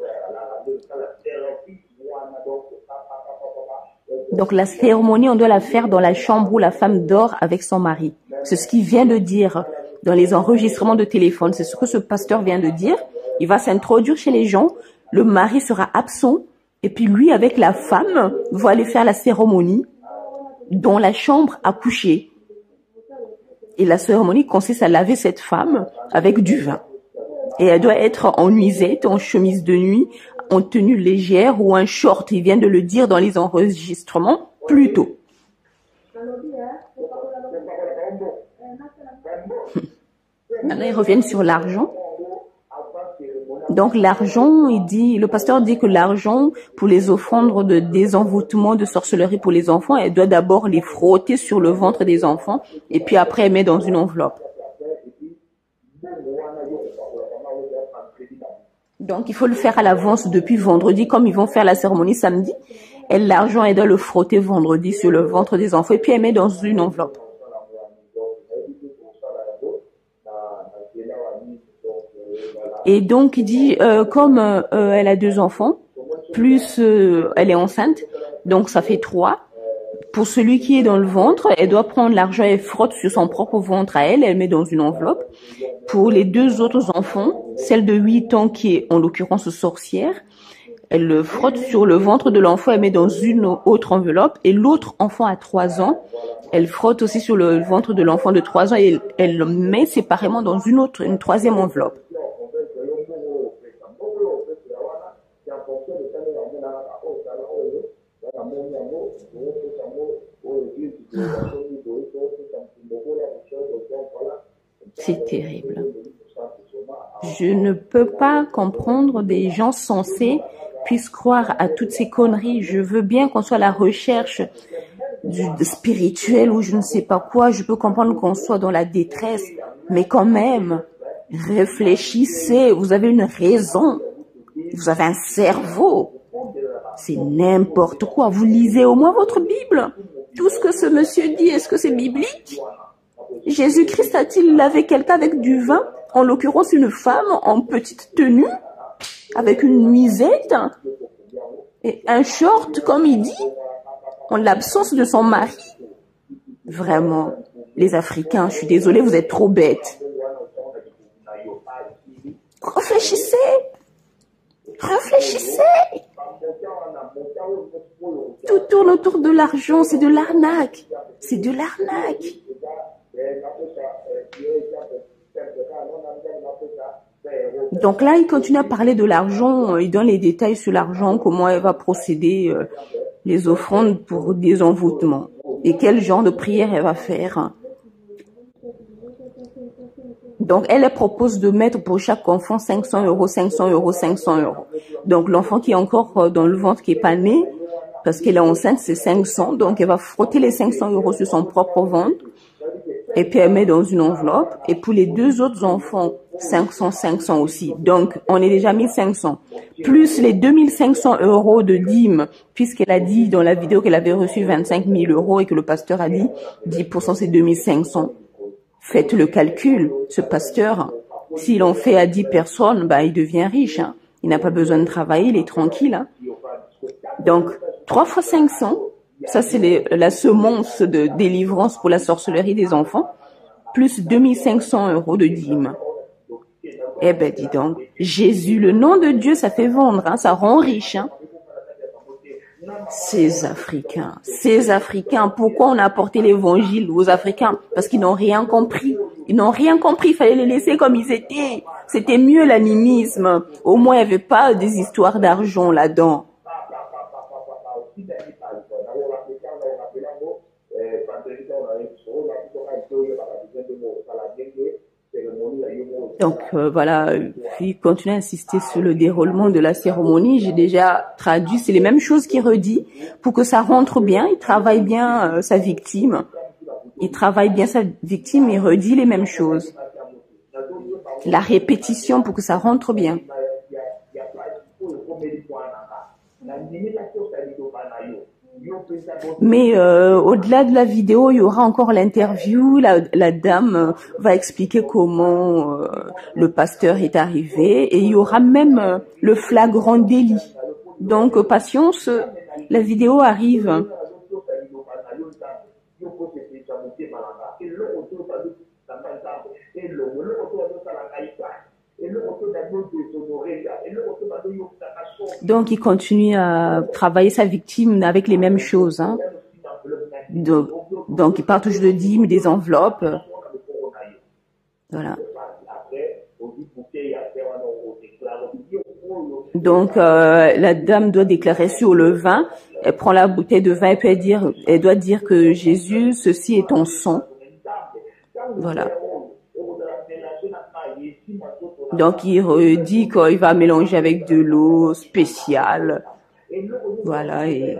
Donc, la cérémonie, on doit la faire dans la chambre où la femme dort avec son mari. C'est ce qu'il vient de dire dans les enregistrements de téléphone. C'est ce que ce pasteur vient de dire. Il va s'introduire chez les gens. Le mari sera absent. Et puis, lui, avec la femme, va aller faire la cérémonie dans la chambre à coucher. Et la cérémonie consiste à laver cette femme avec du vin. Et elle doit être en nuisette, en chemise de nuit, en tenue légère ou un short. Il vient de le dire dans les enregistrements plus tôt. Maintenant, ils reviennent sur l'argent. Donc, l'argent, le pasteur dit que l'argent pour les offrandes de désenvoûtement, de sorcellerie pour les enfants, elle doit d'abord les frotter sur le ventre des enfants et puis après, elle met dans une enveloppe. Donc, il faut le faire à l'avance depuis vendredi, comme ils vont faire la cérémonie samedi. Et l'argent, elle doit le frotter vendredi sur le ventre des enfants et puis elle met dans une enveloppe. Et donc, il dit, comme elle a 2 enfants, plus elle est enceinte, donc ça fait 3. Pour celui qui est dans le ventre, elle doit prendre l'argent et frotte sur son propre ventre à elle met dans une enveloppe. Pour les 2 autres enfants, celle de 8 ans qui est en l'occurrence sorcière, elle le frotte sur le ventre de l'enfant, elle met dans une autre enveloppe. Et l'autre enfant à 3 ans, elle frotte aussi sur le ventre de l'enfant de 3 ans et elle le met séparément dans une 3e enveloppe. C'est terrible. Je ne peux pas comprendre des gens sensés puissent croire à toutes ces conneries. Je veux bien qu'on soit à la recherche du spirituel ou je ne sais pas quoi. Je peux comprendre qu'on soit dans la détresse. Mais quand même, réfléchissez. Vous avez une raison. Vous avez un cerveau. C'est n'importe quoi. Vous lisez au moins votre Bible. Tout ce que ce monsieur dit, est-ce que c'est biblique? Jésus-Christ a-t-il lavé quelqu'un avec du vin? En l'occurrence, une femme en petite tenue, avec une nuisette et un short, comme il dit, en l'absence de son mari. Vraiment, les Africains, je suis désolée, vous êtes trop bêtes. Réfléchissez. Réfléchissez. Tout tourne autour de l'argent, c'est de l'arnaque. C'est de l'arnaque. Donc là, il continue à parler de l'argent, il donne les détails sur l'argent, comment elle va procéder, les offrandes pour désenvoûtement et quel genre de prière elle va faire. Donc, elle propose de mettre pour chaque enfant 500 €, 500 €, 500 €. Donc, l'enfant qui est encore dans le ventre, qui est pas né, parce qu'elle est enceinte, c'est 500. Donc, elle va frotter les 500 € sur son propre ventre. Et puis, elle met dans une enveloppe. Et pour les 2 autres enfants, 500, 500 aussi. Donc, on est déjà 1500. Plus les 2500 € de dîmes, puisqu'elle a dit dans la vidéo qu'elle avait reçu 25 000 € et que le pasteur a dit 10% c'est 2500. Faites le calcul. Ce pasteur, s'il en fait à 10 personnes, bah, il devient riche. Hein. Il n'a pas besoin de travailler, il est tranquille. Hein. Donc, 3 fois 500, ça c'est la semence de délivrance pour la sorcellerie des enfants, plus 2500 € de dîmes. Eh ben, dis donc, Jésus, le nom de Dieu, ça fait vendre, hein, ça rend riche. Hein. Ces Africains, pourquoi on a apporté l'évangile aux Africains? Parce qu'ils n'ont rien compris. Ils n'ont rien compris, il fallait les laisser comme ils étaient. C'était mieux l'animisme. Au moins, il n'y avait pas des histoires d'argent là-dedans. Donc voilà, il continue à insister sur le déroulement de la cérémonie. J'ai déjà traduit, c'est les mêmes choses qu'il redit pour que ça rentre bien. Il travaille bien sa victime. Il travaille bien sa victime et redit les mêmes choses. La répétition pour que ça rentre bien. Mais au-delà de la vidéo, il y aura encore l'interview. La dame va expliquer comment le pasteur est arrivé. Et il y aura même le flagrant délit. Donc, patience, la vidéo arrive. Donc, il continue à travailler sa victime avec les mêmes choses. Hein. Donc, il part toujours de dîmes, des enveloppes. Voilà. Donc, la dame doit déclarer sur le vin. Elle prend la bouteille de vin et puis elle doit dire que Jésus, ceci est ton sang. Voilà. Donc, il dit qu'il va mélanger avec de l'eau spéciale. Voilà. Et...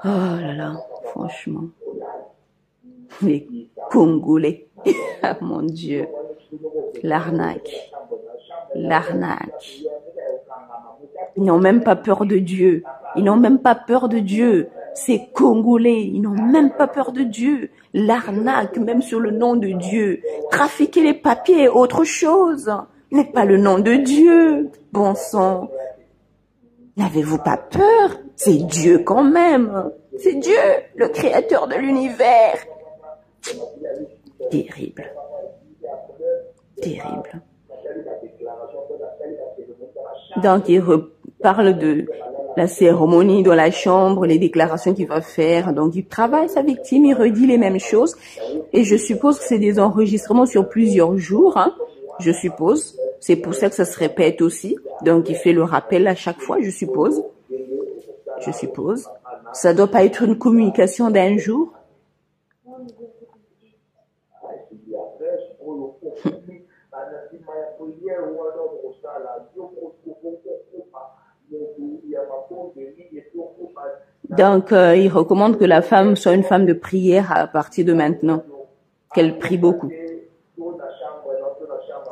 Oh là là, franchement. Les Congolais. Ah, mon Dieu. L'arnaque. L'arnaque. Ils n'ont même pas peur de Dieu. Ils n'ont même pas peur de Dieu. Ces Congolais, ils n'ont même pas peur de Dieu. L'arnaque, même sur le nom de Dieu. Trafiquer les papiers est autre chose. Mais pas le nom de Dieu. Bon sang. N'avez-vous pas peur? C'est Dieu quand même. C'est Dieu, le créateur de l'univers. Terrible. Terrible. Donc, il reparle de la cérémonie dans la chambre, les déclarations qu'il va faire. Donc, il travaille sa victime, il redit les mêmes choses. Et je suppose que c'est des enregistrements sur plusieurs jours, hein, je suppose. C'est pour ça que ça se répète aussi. Donc, il fait le rappel à chaque fois, je suppose. Je suppose. Ça doit pas être une communication d'un jour. Donc, il recommande que la femme soit une femme de prière à partir de maintenant, qu'elle prie beaucoup.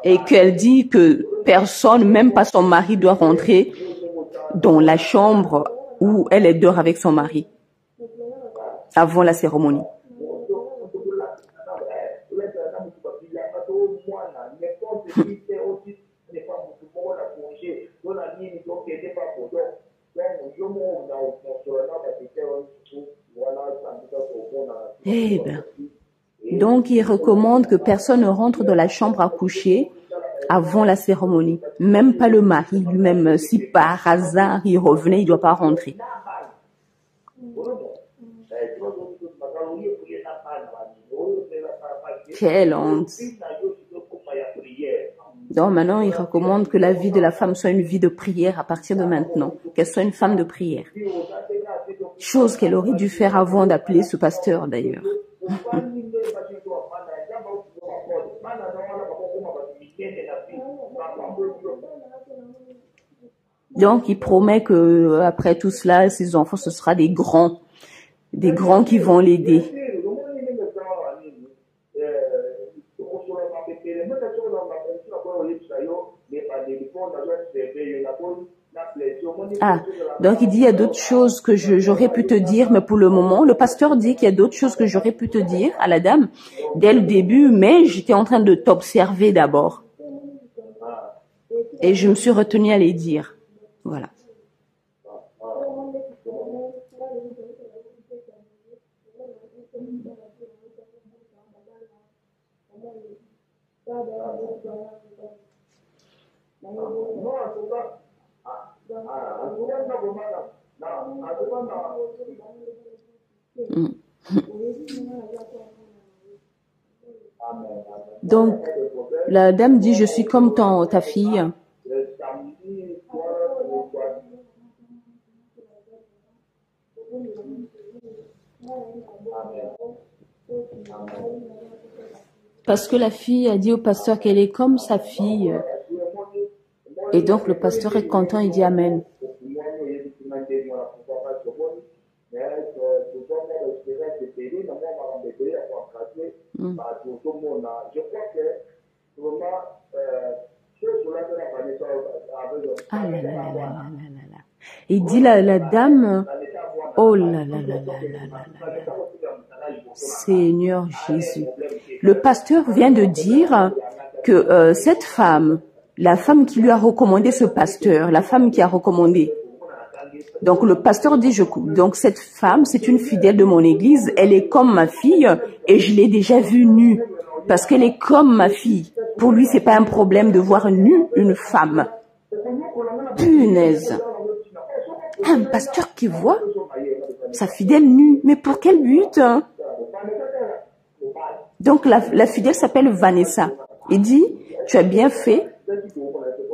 Et qu'elle dit que personne, même pas son mari, doit rentrer dans la chambre où elle dort avec son mari avant la cérémonie. Eh ben. Donc, il recommande que personne ne rentre dans la chambre à coucher avant la cérémonie. Même pas le mari lui-même. Si par hasard il revenait, il ne doit pas rentrer. Quelle honte. Donc maintenant, il recommande que la vie de la femme soit une vie de prière à partir de maintenant. Qu'elle soit une femme de prière. Chose qu'elle aurait dû faire avant d'appeler ce pasteur d'ailleurs. Donc, il promet que après tout cela, ses enfants, ce sera des grands qui vont l'aider. Ah, donc il dit il y a d'autres choses que j'aurais pu te dire, mais pour le moment, le pasteur dit qu'il y a d'autres choses que j'aurais pu te dire à la dame dès le début, mais j'étais en train de t'observer d'abord. Et je me suis retenue à les dire. Voilà. Donc, la dame dit, je suis comme ta fille. Parce que la fille a dit au pasteur qu'elle est comme sa fille. Et donc, le pasteur est content, il dit Amen. Ah là là là là là là là. Il dit la dame, oh là là là là là là là. Seigneur Jésus. Le pasteur vient de dire que cette femme, la femme qui lui a recommandé ce pasteur, la femme qui a recommandé. Donc le pasteur dit, donc cette femme, c'est une fidèle de mon église, elle est comme ma fille et je l'ai déjà vue nue parce qu'elle est comme ma fille. Pour lui, c'est pas un problème de voir nue une femme. Punaise. Un pasteur qui voit sa fidèle nue, mais pour quel but hein? Donc la fidèle s'appelle Vanessa. Il dit, tu as bien fait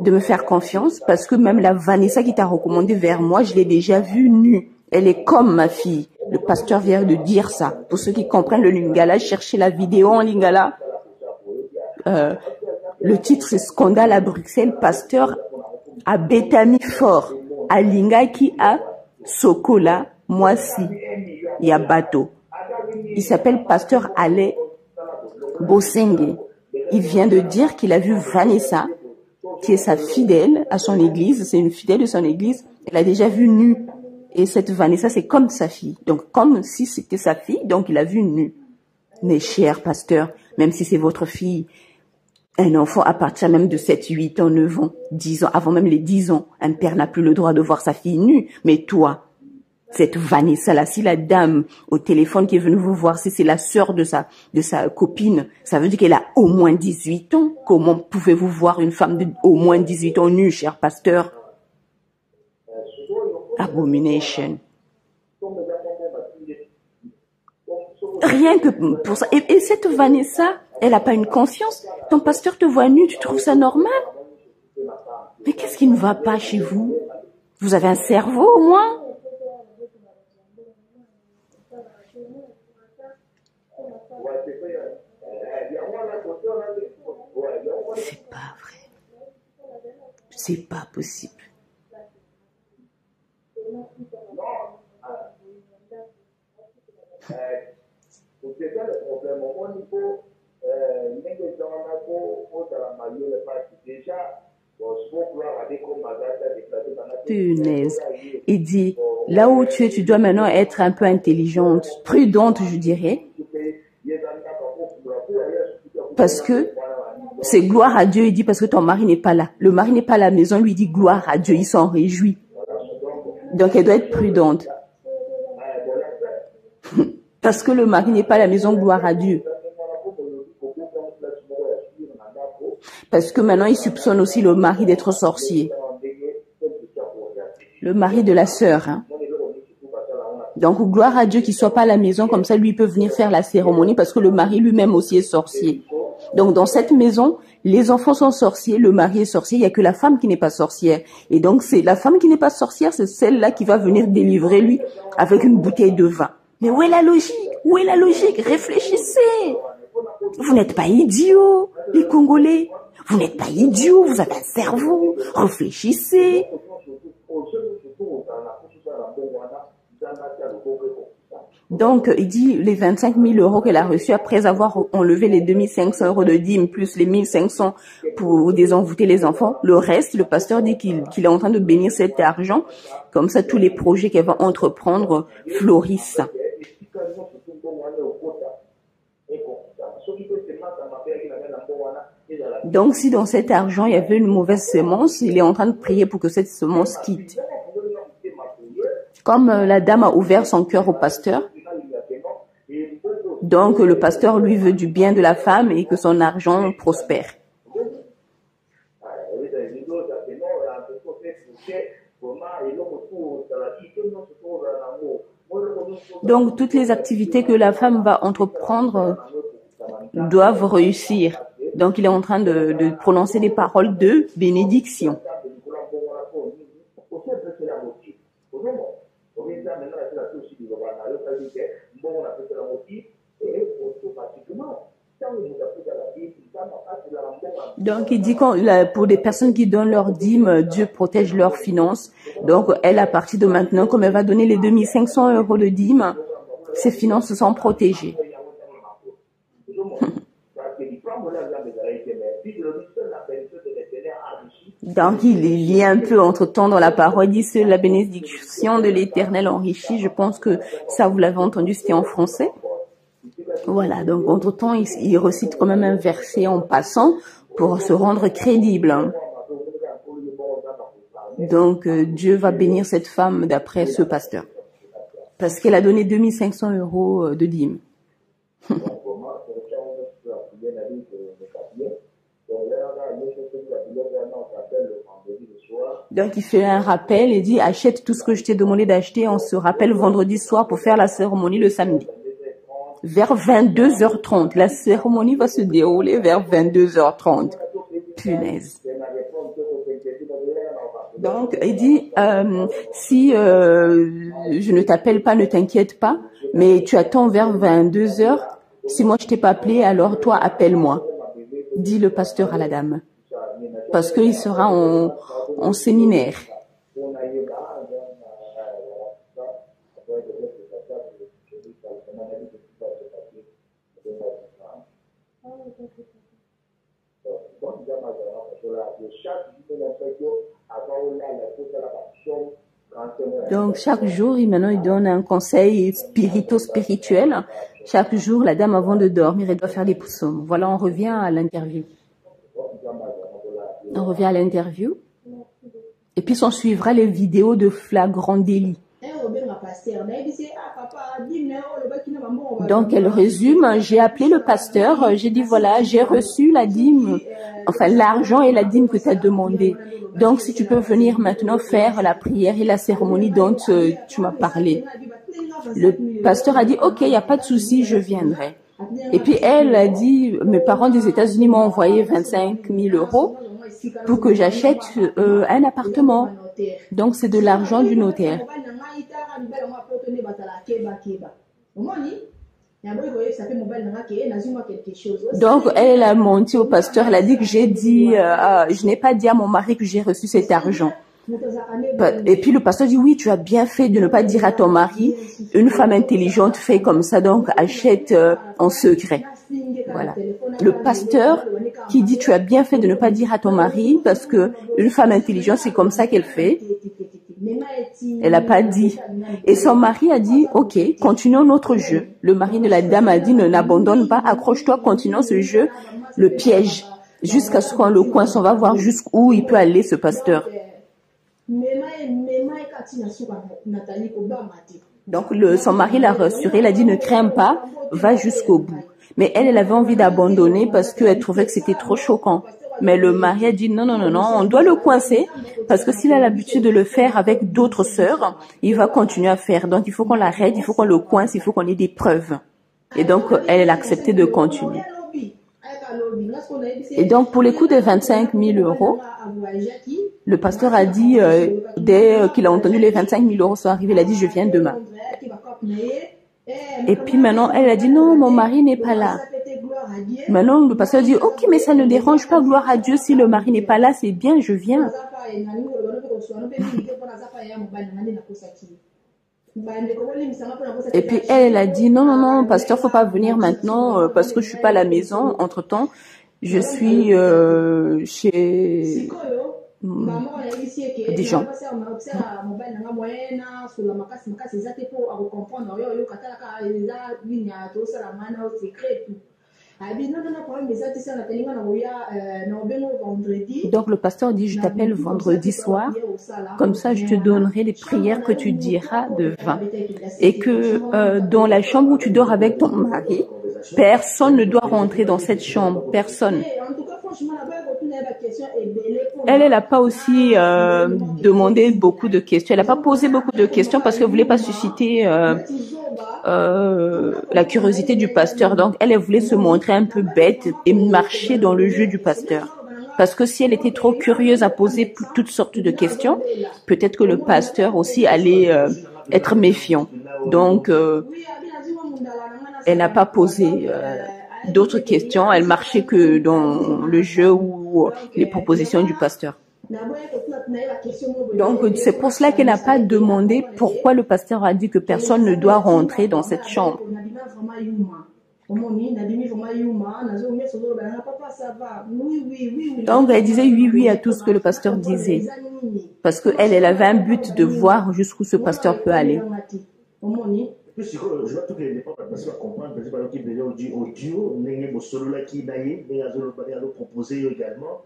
de me faire confiance parce que même la Vanessa qui t'a recommandé vers moi, je l'ai déjà vue nue. Elle est comme ma fille. Le pasteur vient de dire ça. Pour ceux qui comprennent le lingala, cherchez la vidéo en lingala. Le titre c'est Scandale à Bruxelles, pasteur à Bethany Fort, à Lingaki à Sokola, Moissy, il y a bateau. Il s'appelle pasteur Alain Bosenge. Il vient de dire qu'il a vu Vanessa, qui est sa fidèle à son église, c'est une fidèle de son église, elle a déjà vu nue. Et cette Vanessa, c'est comme sa fille. Donc, comme si c'était sa fille, donc il a vu nue. Mais cher pasteur, même si c'est votre fille, un enfant à partir même de 7, 8 ans, 9 ans, 10 ans, avant même les 10 ans, un père n'a plus le droit de voir sa fille nue. Mais toi, cette Vanessa-là, si la dame au téléphone qui est venue vous voir, si c'est la sœur de sa copine, ça veut dire qu'elle a au moins 18 ans. Comment pouvez-vous voir une femme de au moins 18 ans nue, cher pasteur? Abomination. Rien que pour ça. Et cette Vanessa, elle n'a pas une conscience. Ton pasteur te voit nue, tu trouves ça normal? Mais qu'est-ce qui ne va pas chez vous? Vous avez un cerveau au moins? C'est pas vrai. C'est pas possible. Punaise. Il dit, là où tu es, tu dois maintenant être un peu intelligente, prudente, je dirais. Parce que c'est gloire à Dieu, il dit, parce que ton mari n'est pas là. Le mari n'est pas à la maison, lui dit gloire à Dieu, il s'en réjouit. Donc elle doit être prudente. Parce que le mari n'est pas à la maison, gloire à Dieu. Parce que maintenant, il soupçonne aussi le mari d'être sorcier. Le mari de la sœur. Hein. Donc, gloire à Dieu qu'il soit pas à la maison, comme ça, lui peut venir faire la cérémonie parce que le mari lui-même aussi est sorcier. Donc, dans cette maison, les enfants sont sorciers, le mari est sorcier, il n'y a que la femme qui n'est pas sorcière. Et donc, c'est la femme qui n'est pas sorcière, c'est celle-là qui va venir délivrer lui avec une bouteille de vin. Mais où est la logique? Où est la logique? Réfléchissez. Vous n'êtes pas idiots, les Congolais. Vous n'êtes pas idiots, vous avez un cerveau. Réfléchissez. Donc, il dit les 25 000 euros qu'elle a reçus après avoir enlevé les 2500 euros de dîme plus les 1500 pour désenvoûter les enfants. Le reste, le pasteur dit qu'il est en train de bénir cet argent. Comme ça, tous les projets qu'elle va entreprendre florissent. Donc, si dans cet argent, il y avait une mauvaise semence, il est en train de prier pour que cette semence quitte. Comme la dame a ouvert son cœur au pasteur, donc le pasteur lui veut du bien de la femme et que son argent prospère. Donc toutes les activités que la femme va entreprendre doivent réussir. Donc il est en train de prononcer des paroles de bénédiction. Donc il dit que pour des personnes qui donnent leur dîme, Dieu protège leurs finances. Donc elle, à partir de maintenant, comme elle va donner les 2500 euros de dîme, ses finances sont protégées. Donc, il lit un peu entre-temps dans la parole, il dit, c'est la bénédiction de l'Éternel enrichie. Je pense que ça, vous l'avez entendu, c'était en français. Voilà, donc entre-temps, il recite quand même un verset en passant pour se rendre crédible. Donc, Dieu va bénir cette femme d'après ce pasteur. Parce qu'elle a donné 2500 € de dîme. Donc, il fait un rappel et dit, achète tout ce que je t'ai demandé d'acheter. On se rappelle vendredi soir pour faire la cérémonie le samedi. Vers 22h30. La cérémonie va se dérouler vers 22h30. Punaise. Donc, il dit, si je ne t'appelle pas, ne t'inquiète pas, mais tu attends vers 22h. Si moi je t'ai pas appelé, alors toi appelle-moi, dit le pasteur à la dame, parce qu'il sera en séminaire. Donc, chaque jour, maintenant, il donne un conseil spirituel. Chaque jour, la dame, avant de dormir, elle doit faire des psaumes. Voilà, on revient à l'interview. On revient à l'interview. Et puis, s'en suivra les vidéos de flagrant délit. Donc, elle résume, j'ai appelé le pasteur, j'ai dit, voilà, j'ai reçu la dîme, enfin, l'argent et la dîme que tu as demandé. Donc, si tu peux venir maintenant faire la prière et la cérémonie dont tu m'as parlé. Le pasteur a dit, ok, il n'y a pas de souci, je viendrai. Et puis, elle a dit, mes parents des États-Unis m'ont envoyé 25 000 € pour que j'achète un appartement. Donc, c'est de l'argent du notaire. Donc, elle a menti au pasteur, elle a dit que j'ai dit, je n'ai pas dit à mon mari que j'ai reçu cet argent. Et puis le pasteur dit, oui, tu as bien fait de ne pas dire à ton mari, une femme intelligente fait comme ça, donc achète en secret. Voilà. Le pasteur qui dit, tu as bien fait de ne pas dire à ton mari, parce que une femme intelligente, c'est comme ça qu'elle fait. Elle n'a pas dit. Et son mari a dit, ok, continuons notre jeu. Le mari de la dame a dit, ne n'abandonne pas, accroche-toi, continuons ce jeu, le piège, jusqu'à ce qu'on le coince, on va voir jusqu'où il peut aller ce pasteur. Donc son mari l'a rassuré, il a dit, ne crains pas, va jusqu'au bout. Mais elle avait envie d'abandonner parce qu'elle trouvait que c'était trop choquant. Mais le mari a dit non, non, non, non, on doit le coincer parce que s'il a l'habitude de le faire avec d'autres sœurs, il va continuer à faire. Donc, il faut qu'on l'arrête, il faut qu'on le coince, il faut qu'on ait des preuves. Et donc, elle a accepté de continuer. Et donc, pour les coûts de 25 000 €, le pasteur a dit, dès qu'il a entendu les 25 000 € sont arrivés, il a dit, je viens demain. Et puis maintenant, elle a dit, non, mon mari n'est pas là. Maintenant, le pasteur dit, ok, mais ça ne dérange pas, gloire à Dieu, si le mari n'est pas là, c'est bien, je viens. Et puis elle a dit, non, non, non, pasteur, faut pas venir maintenant, parce que je suis pas à la maison, entre-temps, je suis chez des gens. Donc le pasteur dit, je t'appelle vendredi soir, comme ça je te donnerai les prières que tu diras devant. Et que dans la chambre où tu dors avec ton mari, personne ne doit rentrer dans cette chambre, personne. Elle n'a pas aussi demandé beaucoup de questions, elle n'a pas posé beaucoup de questions parce qu'elle ne voulait pas susciter la curiosité du pasteur. Donc, elle voulait se montrer un peu bête et marcher dans le jeu du pasteur. Parce que si elle était trop curieuse à poser toutes sortes de questions, peut-être que le pasteur aussi allait être méfiant. Donc, elle n'a pas posé d'autres questions. Elle marchait que dans le jeu ou les propositions du pasteur. Donc, c'est pour cela qu'elle n'a pas demandé pourquoi le pasteur a dit que personne ne doit rentrer dans cette chambre. Donc elle disait oui, oui à tout ce que le pasteur disait. Parce qu'elle, elle avait un but de voir jusqu'où ce pasteur peut aller. Je vois tout les dépend parce qu'on comprend que c'est pas qui veut dire audio, n'est pas solo là qui d'ailleurs, mais à proposer également.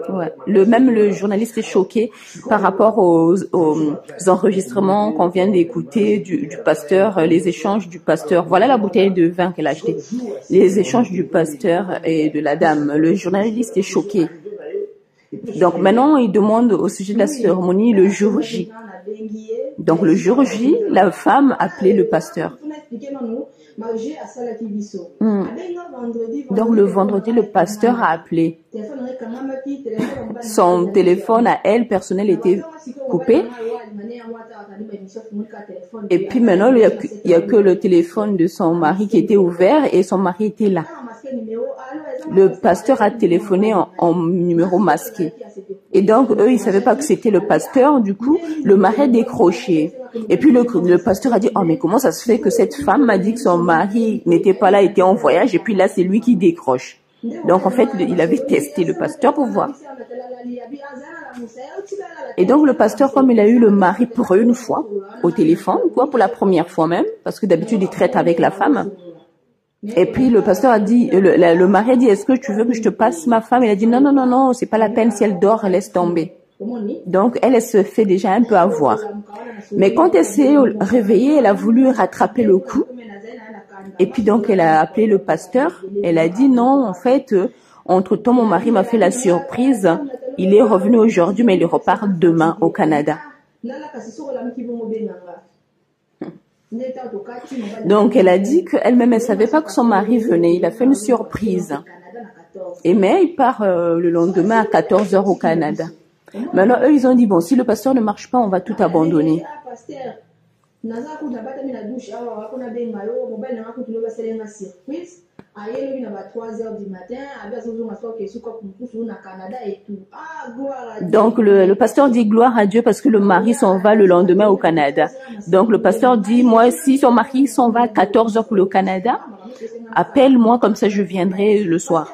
Ouais. Même le journaliste est choqué par rapport aux enregistrements qu'on vient d'écouter du pasteur, les échanges du pasteur. Voilà la bouteille de vin qu'elle a achetée. Les échanges du pasteur et de la dame. Le journaliste est choqué. Donc maintenant, il demande au sujet de la cérémonie le jour J. Donc le jour J, la femme appelait le pasteur. Donc le vendredi, le pasteur a appelé. Son téléphone à elle, personnel, était coupé. Et puis maintenant, il n'y a que le téléphone de son mari qui était ouvert et son mari était là. Le pasteur a téléphoné en numéro masqué. Et donc, eux, ils savaient pas que c'était le pasteur. Du coup, le mari a décroché. Et puis, le pasteur a dit, oh, mais comment ça se fait que cette femme m'a dit que son mari n'était pas là, était en voyage, et puis là, c'est lui qui décroche. Donc, en fait, il avait testé le pasteur pour voir. Et donc, le pasteur, comme il a eu le mari pour une fois, au téléphone, quoi, pour la première fois même, parce que d'habitude, il traite avec la femme. Et puis le pasteur a dit, le mari a dit, est-ce que tu veux que je te passe ma femme? Il a dit, non, non, non, non, c'est pas la peine, si elle dort, laisse tomber. Donc elle se fait déjà un peu avoir. Mais quand elle s'est réveillée, elle a voulu rattraper le coup. Et puis donc elle a appelé le pasteur. Elle a dit, non, en fait, entre-temps, mon mari m'a fait la surprise. Il est revenu aujourd'hui, mais il repart demain au Canada. Donc, elle a dit qu'elle-même, elle savait pas que son mari venait. Il a fait une surprise. Mais il part le lendemain à 14h au Canada. Maintenant, eux, ils ont dit, bon, si le pasteur ne marche pas, on va tout abandonner. Donc le pasteur dit gloire à Dieu parce que le mari s'en va le lendemain au Canada. Donc le pasteur dit, moi si son mari s'en va à 14h pour le Canada, appelle-moi comme ça je viendrai le soir.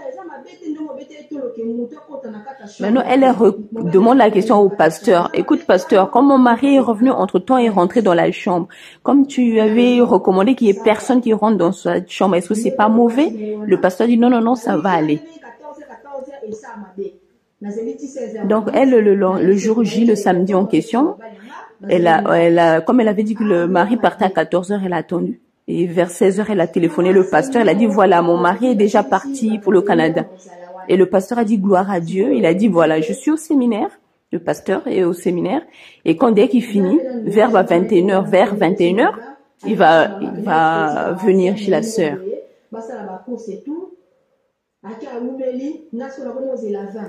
Maintenant, elle demande la question au pasteur. Écoute, pasteur, comme mon mari est revenu entre-temps et est rentré dans la chambre, comme tu avais recommandé qu'il y ait personne qui rentre dans cette chambre, est-ce que c'est pas mauvais? Le pasteur dit non, non, non, ça va aller. Donc, elle, le jour J, le samedi en question, comme elle avait dit que le mari partait à 14h, elle a attendu. Et vers 16h, elle a téléphoné le pasteur. Elle a dit, voilà, mon mari est déjà parti pour le Canada. Et le pasteur a dit gloire à Dieu. Il a dit voilà, je suis au séminaire. Le pasteur est au séminaire. Et dès qu'il finit, vers 21h, il va venir chez la sœur.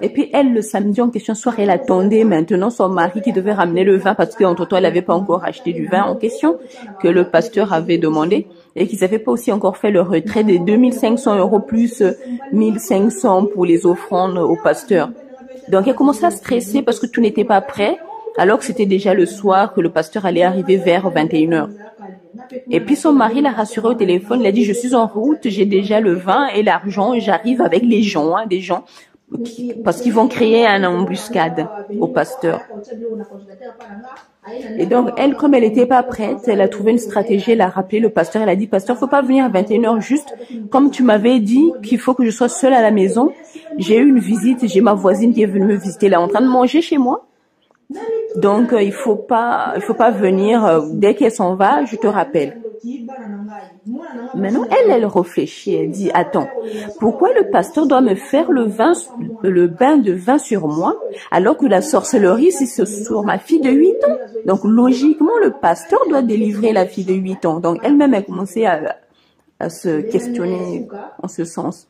Et puis elle, le samedi en question soir, elle attendait maintenant son mari qui devait ramener le vin parce qu'entre-temps, elle n'avait pas encore acheté du vin en question que le pasteur avait demandé et qu'ils n'avaient pas aussi encore fait le retrait des 2500 € plus 1500 pour les offrandes au pasteur. Donc elle commençait à stresser parce que tout n'était pas prêt alors que c'était déjà le soir que le pasteur allait arriver vers 21h. Et puis son mari l'a rassuré au téléphone, il a dit je suis en route, j'ai déjà le vin et l'argent, j'arrive avec les gens, des gens, parce qu'ils vont créer une embuscade au pasteur. Et donc elle, comme elle n'était pas prête, elle a trouvé une stratégie, elle a rappelé le pasteur, elle a dit pasteur, faut pas venir à 21h juste, comme tu m'avais dit qu'il faut que je sois seule à la maison, j'ai eu une visite, j'ai ma voisine qui est venue me visiter, elle est en train de manger chez moi. Donc, il faut pas venir, dès qu'elle s'en va, je te rappelle. Maintenant, elle réfléchit, elle dit, attends, pourquoi le pasteur doit me faire le bain de vin sur moi, alors que la sorcellerie, c'est sur ma fille de 8 ans? Donc, logiquement, le pasteur doit délivrer la fille de 8 ans. Donc, elle-même a commencé à se questionner en ce sens.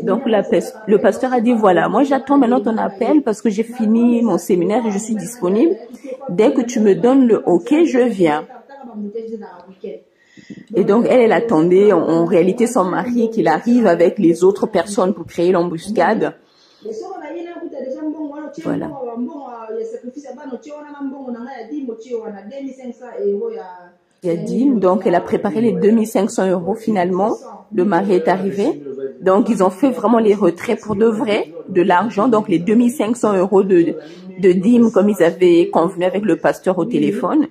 Donc le pasteur a dit voilà, moi j'attends maintenant ton appel parce que j'ai fini mon séminaire et je suis disponible. Dès que tu me donnes le OK, je viens. Et donc elle attendait en réalité son mari qu'il arrive avec les autres personnes pour créer l'embuscade. Voilà. Il y a dit, donc elle a préparé les 2500 € finalement. Le mari est arrivé. Donc ils ont fait vraiment les retraits pour de vrai, de l'argent. Donc les 2500 € de dîmes comme ils avaient convenu avec le pasteur au téléphone,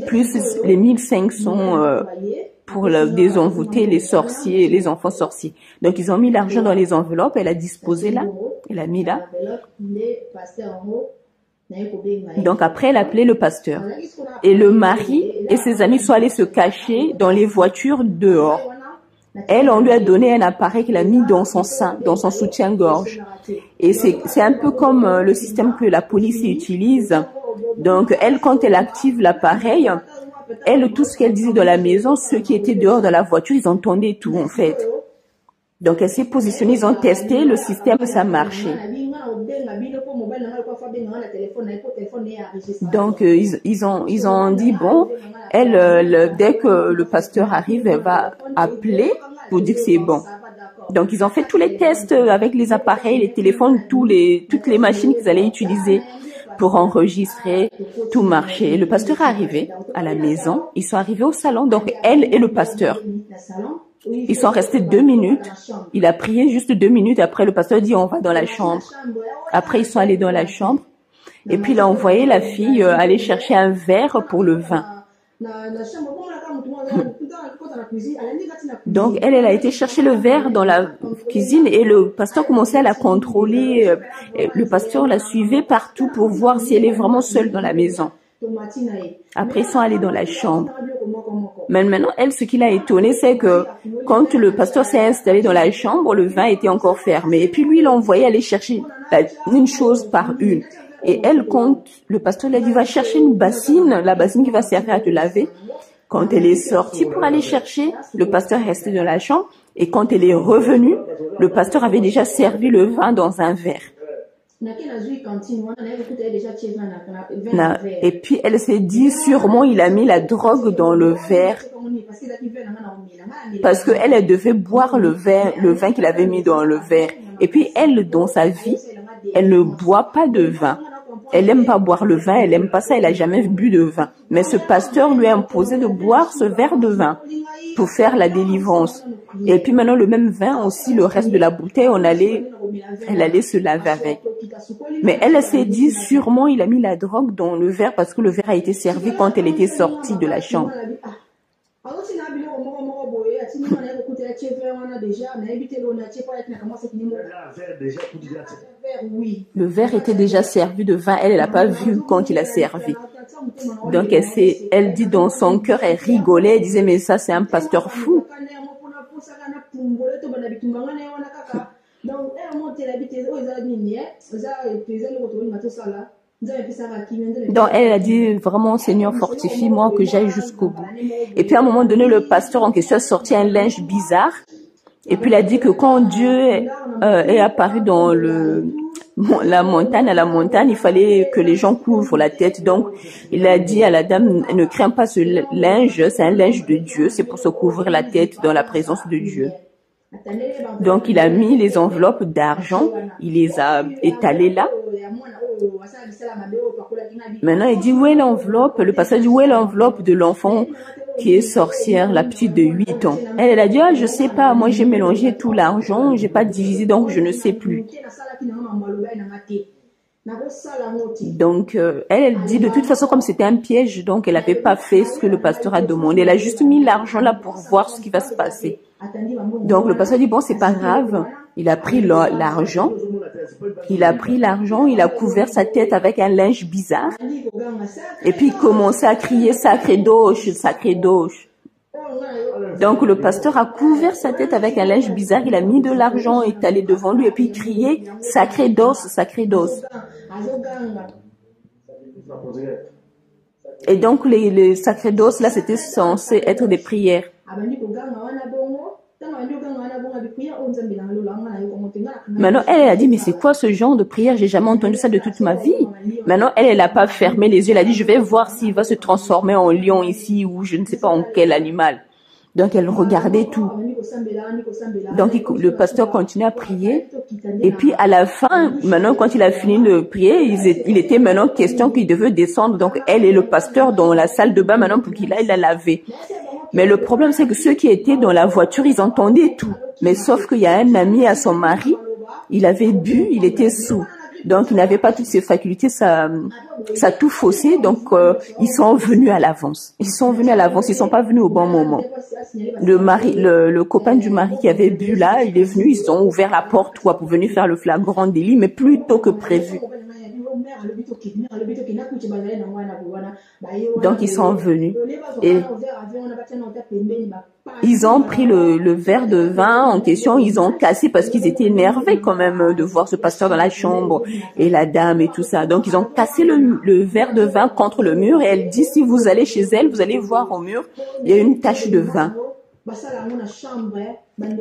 plus les 1500 pour désenvoûter les sorciers, les enfants sorciers. Donc ils ont mis l'argent dans les enveloppes, elle a disposé là, elle a mis là. Donc après, elle a appelé le pasteur. Et le mari et ses amis sont allés se cacher dans les voitures dehors. Elle, on lui a donné un appareil qu'elle a mis dans son sein, dans son soutien-gorge. Et c'est un peu comme le système que la police utilise. Donc elle, quand elle active l'appareil, elle, tout ce qu'elle disait dans la maison, ceux qui étaient dehors dans la voiture, ils entendaient tout en fait. Donc elle s'est positionnée, ils ont testé, le système, ça marchait. Donc ils ont dit bon, elle dès que le pasteur arrive, elle va appeler pour dire que c'est bon. Donc ils ont fait tous les tests avec les appareils, les téléphones, toutes les machines qu'ils allaient utiliser pour enregistrer, tout marchait. Le pasteur est arrivé à la maison, ils sont arrivés au salon, donc elle et le pasteur. Ils sont restés 2 minutes. Il a prié juste 2 minutes. Après, le pasteur dit, on va dans la chambre. Après, ils sont allés dans la chambre. Et puis, il a envoyé la fille aller chercher un verre pour le vin. Donc, elle a été chercher le verre dans la cuisine et le pasteur commençait à la contrôler. Le pasteur la suivait partout pour voir si elle est vraiment seule dans la maison. Après, ils sont allés dans la chambre. Mais maintenant, elle, ce qui l'a étonné, c'est que quand le pasteur s'est installé dans la chambre, le vin était encore fermé. Et puis lui, il l'a envoyé aller chercher une chose par une. Et elle, quand le pasteur lui a dit, va chercher une bassine, la bassine qui va servir à te laver. Quand elle est sortie pour aller chercher, le pasteur est resté dans la chambre. Et quand elle est revenue, le pasteur avait déjà servi le vin dans un verre. Et puis elle s'est dit, sûrement il a mis la drogue dans le verre. Parce qu'elle devait boire le vin qu'il avait mis dans le verre. Et puis elle, dans sa vie, elle ne boit pas de vin. Elle n'aime pas boire le vin, elle n'aime pas ça, elle n'a jamais bu de vin. Mais ce pasteur lui a imposé de boire ce verre de vin pour faire la délivrance. Et puis maintenant, le même vin aussi, le reste de la bouteille, elle allait se laver avec. Mais elle s'est dit, sûrement, il a mis la drogue dans le verre parce que le verre a été servi quand elle était sortie de la chambre. Le verre était déjà servi de vin, elle n'a pas vu quand il a servi. Donc elle dit dans son cœur, elle rigolait, elle disait, mais ça c'est un pasteur fou. Donc elle a dit vraiment, Seigneur, fortifie-moi que j'aille jusqu'au bout. Et puis à un moment donné, le pasteur en question a sorti un linge bizarre. Et puis il a dit que quand Dieu est apparu dans la montagne, il fallait que les gens couvrent la tête. Donc il a dit à la dame, ne crains pas ce linge, c'est un linge de Dieu, c'est pour se couvrir la tête dans la présence de Dieu. Donc il a mis les enveloppes d'argent, il les a étalées là. Maintenant il dit, où est l'enveloppe? Le pasteur dit, où est l'enveloppe de l'enfant qui est sorcière, la petite de 8 ans? Elle a dit, ah, je sais pas, moi j'ai mélangé tout l'argent, j'ai pas divisé, donc je ne sais plus. Donc elle dit de toute façon, comme c'était un piège, donc elle n'avait pas fait ce que le pasteur a demandé, elle a juste mis l'argent là pour voir ce qui va se passer. Donc le pasteur dit, bon, c'est pas grave. Il a pris l'argent, il a couvert sa tête avec un linge bizarre. Et puis il commençait à crier, sacré doche, sacré doche. Donc le pasteur a couvert sa tête avec un linge bizarre, il a mis de l'argent étalé devant lui et puis il criait, sacré dos, sacré dos. Et donc les sacrés dos là, c'était censé être des prières. Maintenant, elle a dit, mais c'est quoi ce genre de prière? J'ai jamais entendu ça de toute ma vie. Maintenant, elle n'a pas fermé les yeux. Elle a dit, je vais voir s'il va se transformer en lion ici ou je ne sais pas en quel animal. Donc elle regardait tout. Donc le pasteur continuait à prier. Et puis à la fin, maintenant quand il a fini de prier, il était maintenant question qu'il devait descendre. Donc elle et le pasteur dans la salle de bain maintenant pour qu'il aille la laver. Mais le problème c'est que ceux qui étaient dans la voiture, ils entendaient tout. Mais sauf qu'il y a un ami à son mari, il avait bu, il était saoul. Donc il n'avait pas toutes ses facultés, ça a tout faussé. Donc ils sont venus à l'avance. Ils sont venus à l'avance, ils sont pas venus au bon moment. Le copain du mari qui avait bu là, il est venu, ils ont ouvert la porte quoi pour venir faire le flagrant délit, mais plus tôt que prévu. Donc ils sont venus et ils ont pris le verre de vin en question, ils ont cassé parce qu'ils étaient énervés quand même de voir ce pasteur dans la chambre et la dame et tout ça. Donc ils ont cassé le verre de vin contre le mur et elle dit si vous allez chez elle, vous allez voir au mur, il y a une tache de vin.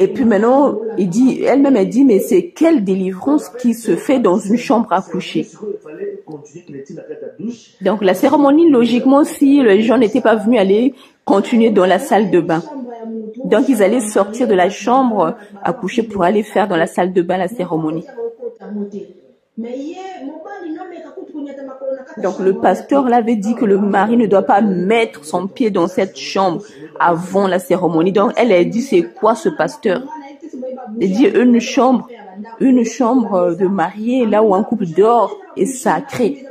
Et puis maintenant, elle-même elle dit, mais c'est quelle délivrance qui se fait dans une chambre à coucher? Donc la cérémonie, logiquement, si les gens n'étaient pas venus aller continuer dans la salle de bain. Donc ils allaient sortir de la chambre à coucher pour aller faire dans la salle de bain la cérémonie. Donc le pasteur l'avait dit que le mari ne doit pas mettre son pied dans cette chambre avant la cérémonie. Donc elle a dit c'est quoi ce pasteur? Elle dit une chambre de mariée là où un couple dort est sacré.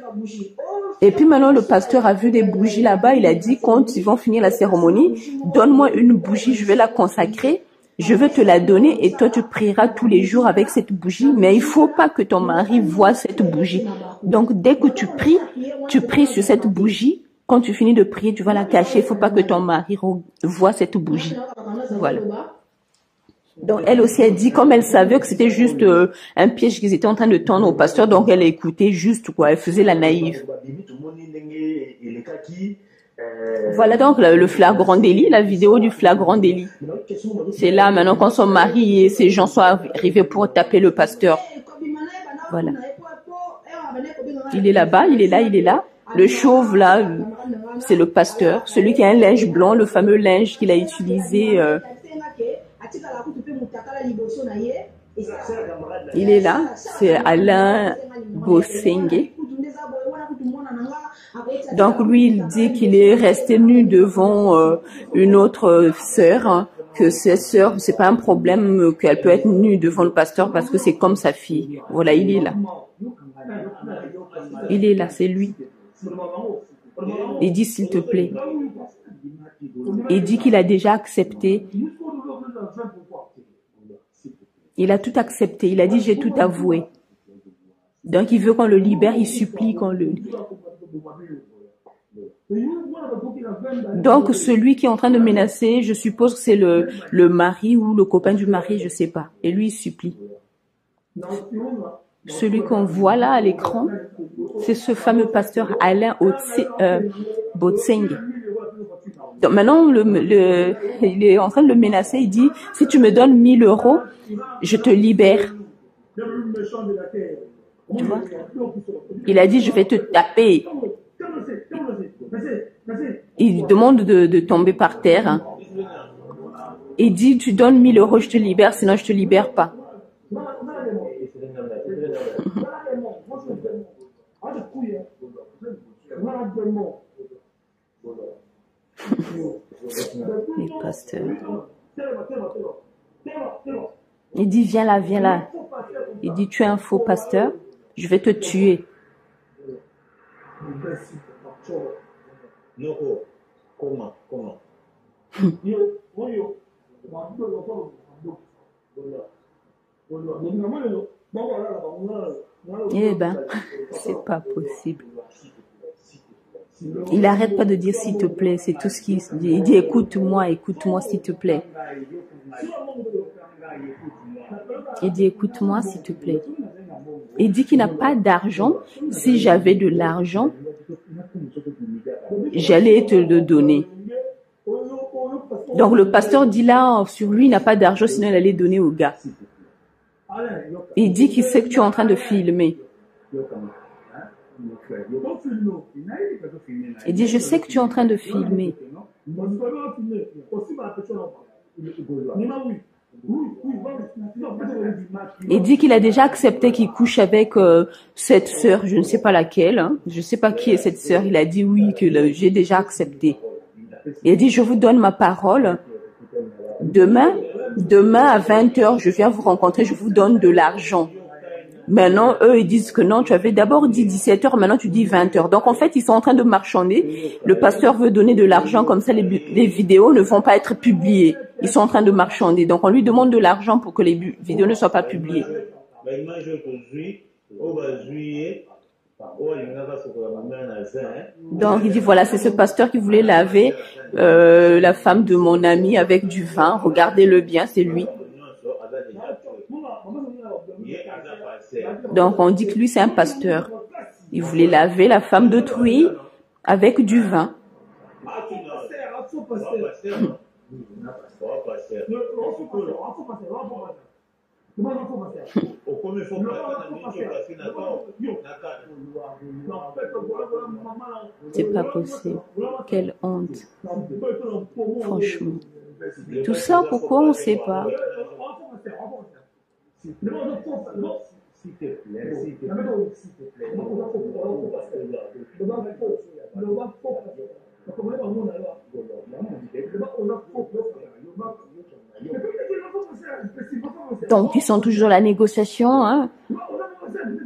Et puis maintenant le pasteur a vu des bougies là-bas. Il a dit quand ils vont finir la cérémonie, donne-moi une bougie, je vais la consacrer. Je vais te la donner et toi tu prieras tous les jours avec cette bougie, mais il faut pas que ton mari voie cette bougie. Donc dès que tu pries sur cette bougie. Quand tu finis de prier, tu vas la cacher. Il faut pas que ton mari voie cette bougie. Voilà. Donc elle aussi a dit, comme elle savait que c'était juste un piège qu'ils étaient en train de tendre au pasteur, donc elle écoutait juste quoi. Elle faisait la naïve. Voilà donc le flagrant délit, la vidéo du flagrant délit. C'est là maintenant quand son mari et ses gens sont arrivés pour taper le pasteur. Voilà. Il est là-bas, il est là, il est là. Le chauve là, c'est le pasteur. Celui qui a un linge blanc, le fameux linge qu'il a utilisé. Il est là, c'est Alain Bosengue. Donc lui, il dit qu'il est resté nu devant une autre sœur, hein, que cette sœur, c'est pas un problème qu'elle peut être nue devant le pasteur parce que c'est comme sa fille. Voilà, il est là. Il est là, c'est lui. Il dit s'il te plaît. Il dit qu'il a déjà accepté. Il a tout accepté. Il a dit j'ai tout avoué. Donc il veut qu'on le libère, il supplie qu'on le... Donc celui qui est en train de menacer, je suppose que c'est le mari ou le copain du mari, je sais pas. Et lui il supplie. Celui qu'on voit là à l'écran, c'est ce fameux pasteur Alain Botseng. Donc maintenant, il est en train de le menacer. Il dit, si tu me donnes 1000 euros, je te libère. Tu vois? Il a dit, je vais te taper. Il demande de tomber par terre. Il dit, tu donnes 1000 euros, je te libère, sinon je te libère pas. Les pasteurs. Il dit, viens là, viens là. Il dit, tu es un faux pasteur, je vais te tuer. Eh ben, c'est pas possible. Il arrête pas de dire s'il te plaît, c'est tout ce qu'il dit. Il dit écoute-moi s'il te plaît. Il dit écoute-moi s'il te plaît. Il dit qu'il n'a pas d'argent. Si j'avais de l'argent, j'allais te le donner. Donc le pasteur dit là, sur lui, il n'a pas d'argent, sinon il allait donner au gars. Il dit qu'il sait que tu es en train de filmer. Il dit, je sais que tu es en train de filmer. Il dit qu'il a déjà accepté qu'il couche avec cette sœur, je ne sais pas laquelle, hein. Je ne sais pas qui est cette sœur. Il a dit oui, que j'ai déjà accepté. Il a dit, je vous donne ma parole. Demain à 20h, je viens vous rencontrer, je vous donne de l'argent. Maintenant, eux, ils disent que non, tu avais d'abord dit 17h, maintenant tu dis 20h. Donc, en fait, ils sont en train de marchander. Le pasteur veut donner de l'argent, comme ça, les vidéos ne vont pas être publiées. Ils sont en train de marchander. Donc, on lui demande de l'argent pour que les vidéos ne soient pas publiées. Donc, il dit, voilà, c'est ce pasteur qui voulait laver la femme de mon ami avec du vin. Regardez-le bien, c'est lui. Donc, on dit que lui, c'est un pasteur. Il voulait laver la femme d'autrui avec du vin. C'est pas possible. Quelle honte. Franchement. Tout ça, pourquoi on ne sait pas? Donc, ils sont toujours dans la négociation, hein.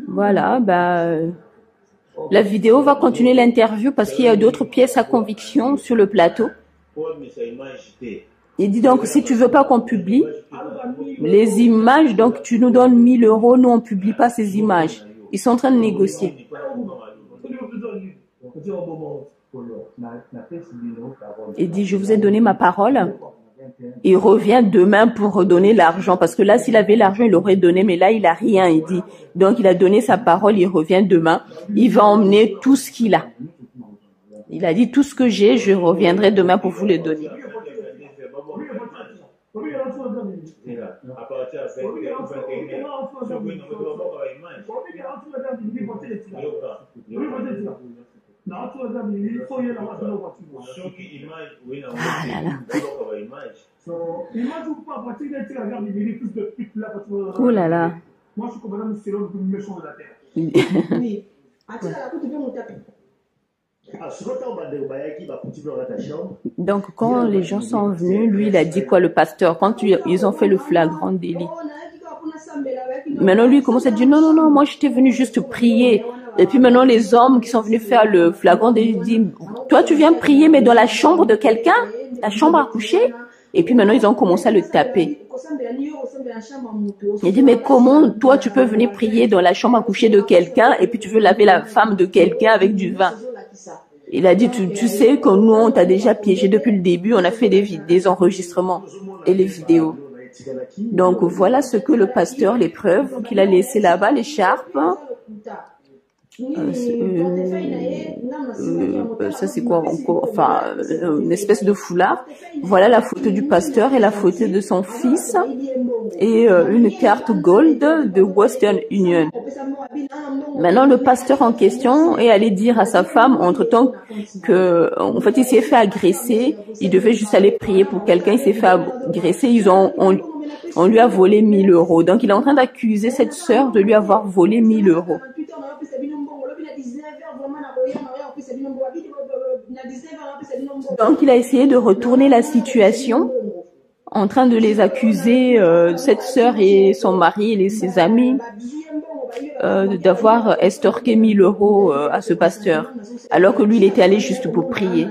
Voilà, la vidéo va continuer l'interview parce qu'il y a d'autres pièces à conviction sur le plateau. Il dit donc, si tu veux pas qu'on publie les images, donc tu nous donnes 1000 €, nous on publie pas ces images. Ils sont en train de négocier. Il dit, je vous ai donné ma parole. Il revient demain pour redonner l'argent. Parce que là, s'il avait l'argent, il aurait donné. Mais là, il a rien, il dit. Donc, il a donné sa parole, il revient demain. Il va emmener tout ce qu'il a. Il a dit, tout ce que j'ai, je reviendrai demain pour vous le donner. Ah là là. Oh là là. Donc quand les gens sont venus, lui il a dit quoi, le pasteur, quand ils ont fait le flagrant délit. Maintenant lui il commence à dire non, moi j'étais venu juste prier. Et puis maintenant les hommes qui sont venus faire le flagrant délit disent, toi tu viens prier mais dans la chambre de quelqu'un, la chambre à coucher. Et puis maintenant ils ont commencé à le taper. Il dit mais comment toi tu peux venir prier dans la chambre à coucher de quelqu'un et puis tu veux laver la femme de quelqu'un avec du vin. Il a dit tu sais que nous on t'a déjà piégé depuis le début, on a fait des enregistrements et les vidéos. Donc voilà ce que le pasteur, les preuves qu'il a laissées là-bas, l'écharpe. Ça c'est quoi encore? Enfin, une espèce de foulard. Voilà la photo du pasteur et la photo de son fils et une carte gold de Western Union. Maintenant, le pasteur en question est allé dire à sa femme, entre-temps, que, en fait, il s'est fait agresser. Il devait juste aller prier pour quelqu'un. Il s'est fait agresser. On lui a volé 1000 €. Donc, il est en train d'accuser cette sœur de lui avoir volé 1000 €. Donc, il a essayé de retourner la situation en train de les accuser, cette sœur et son mari et ses amis, d'avoir estorqué 1000 € à ce pasteur, alors que lui, il était allé juste pour prier.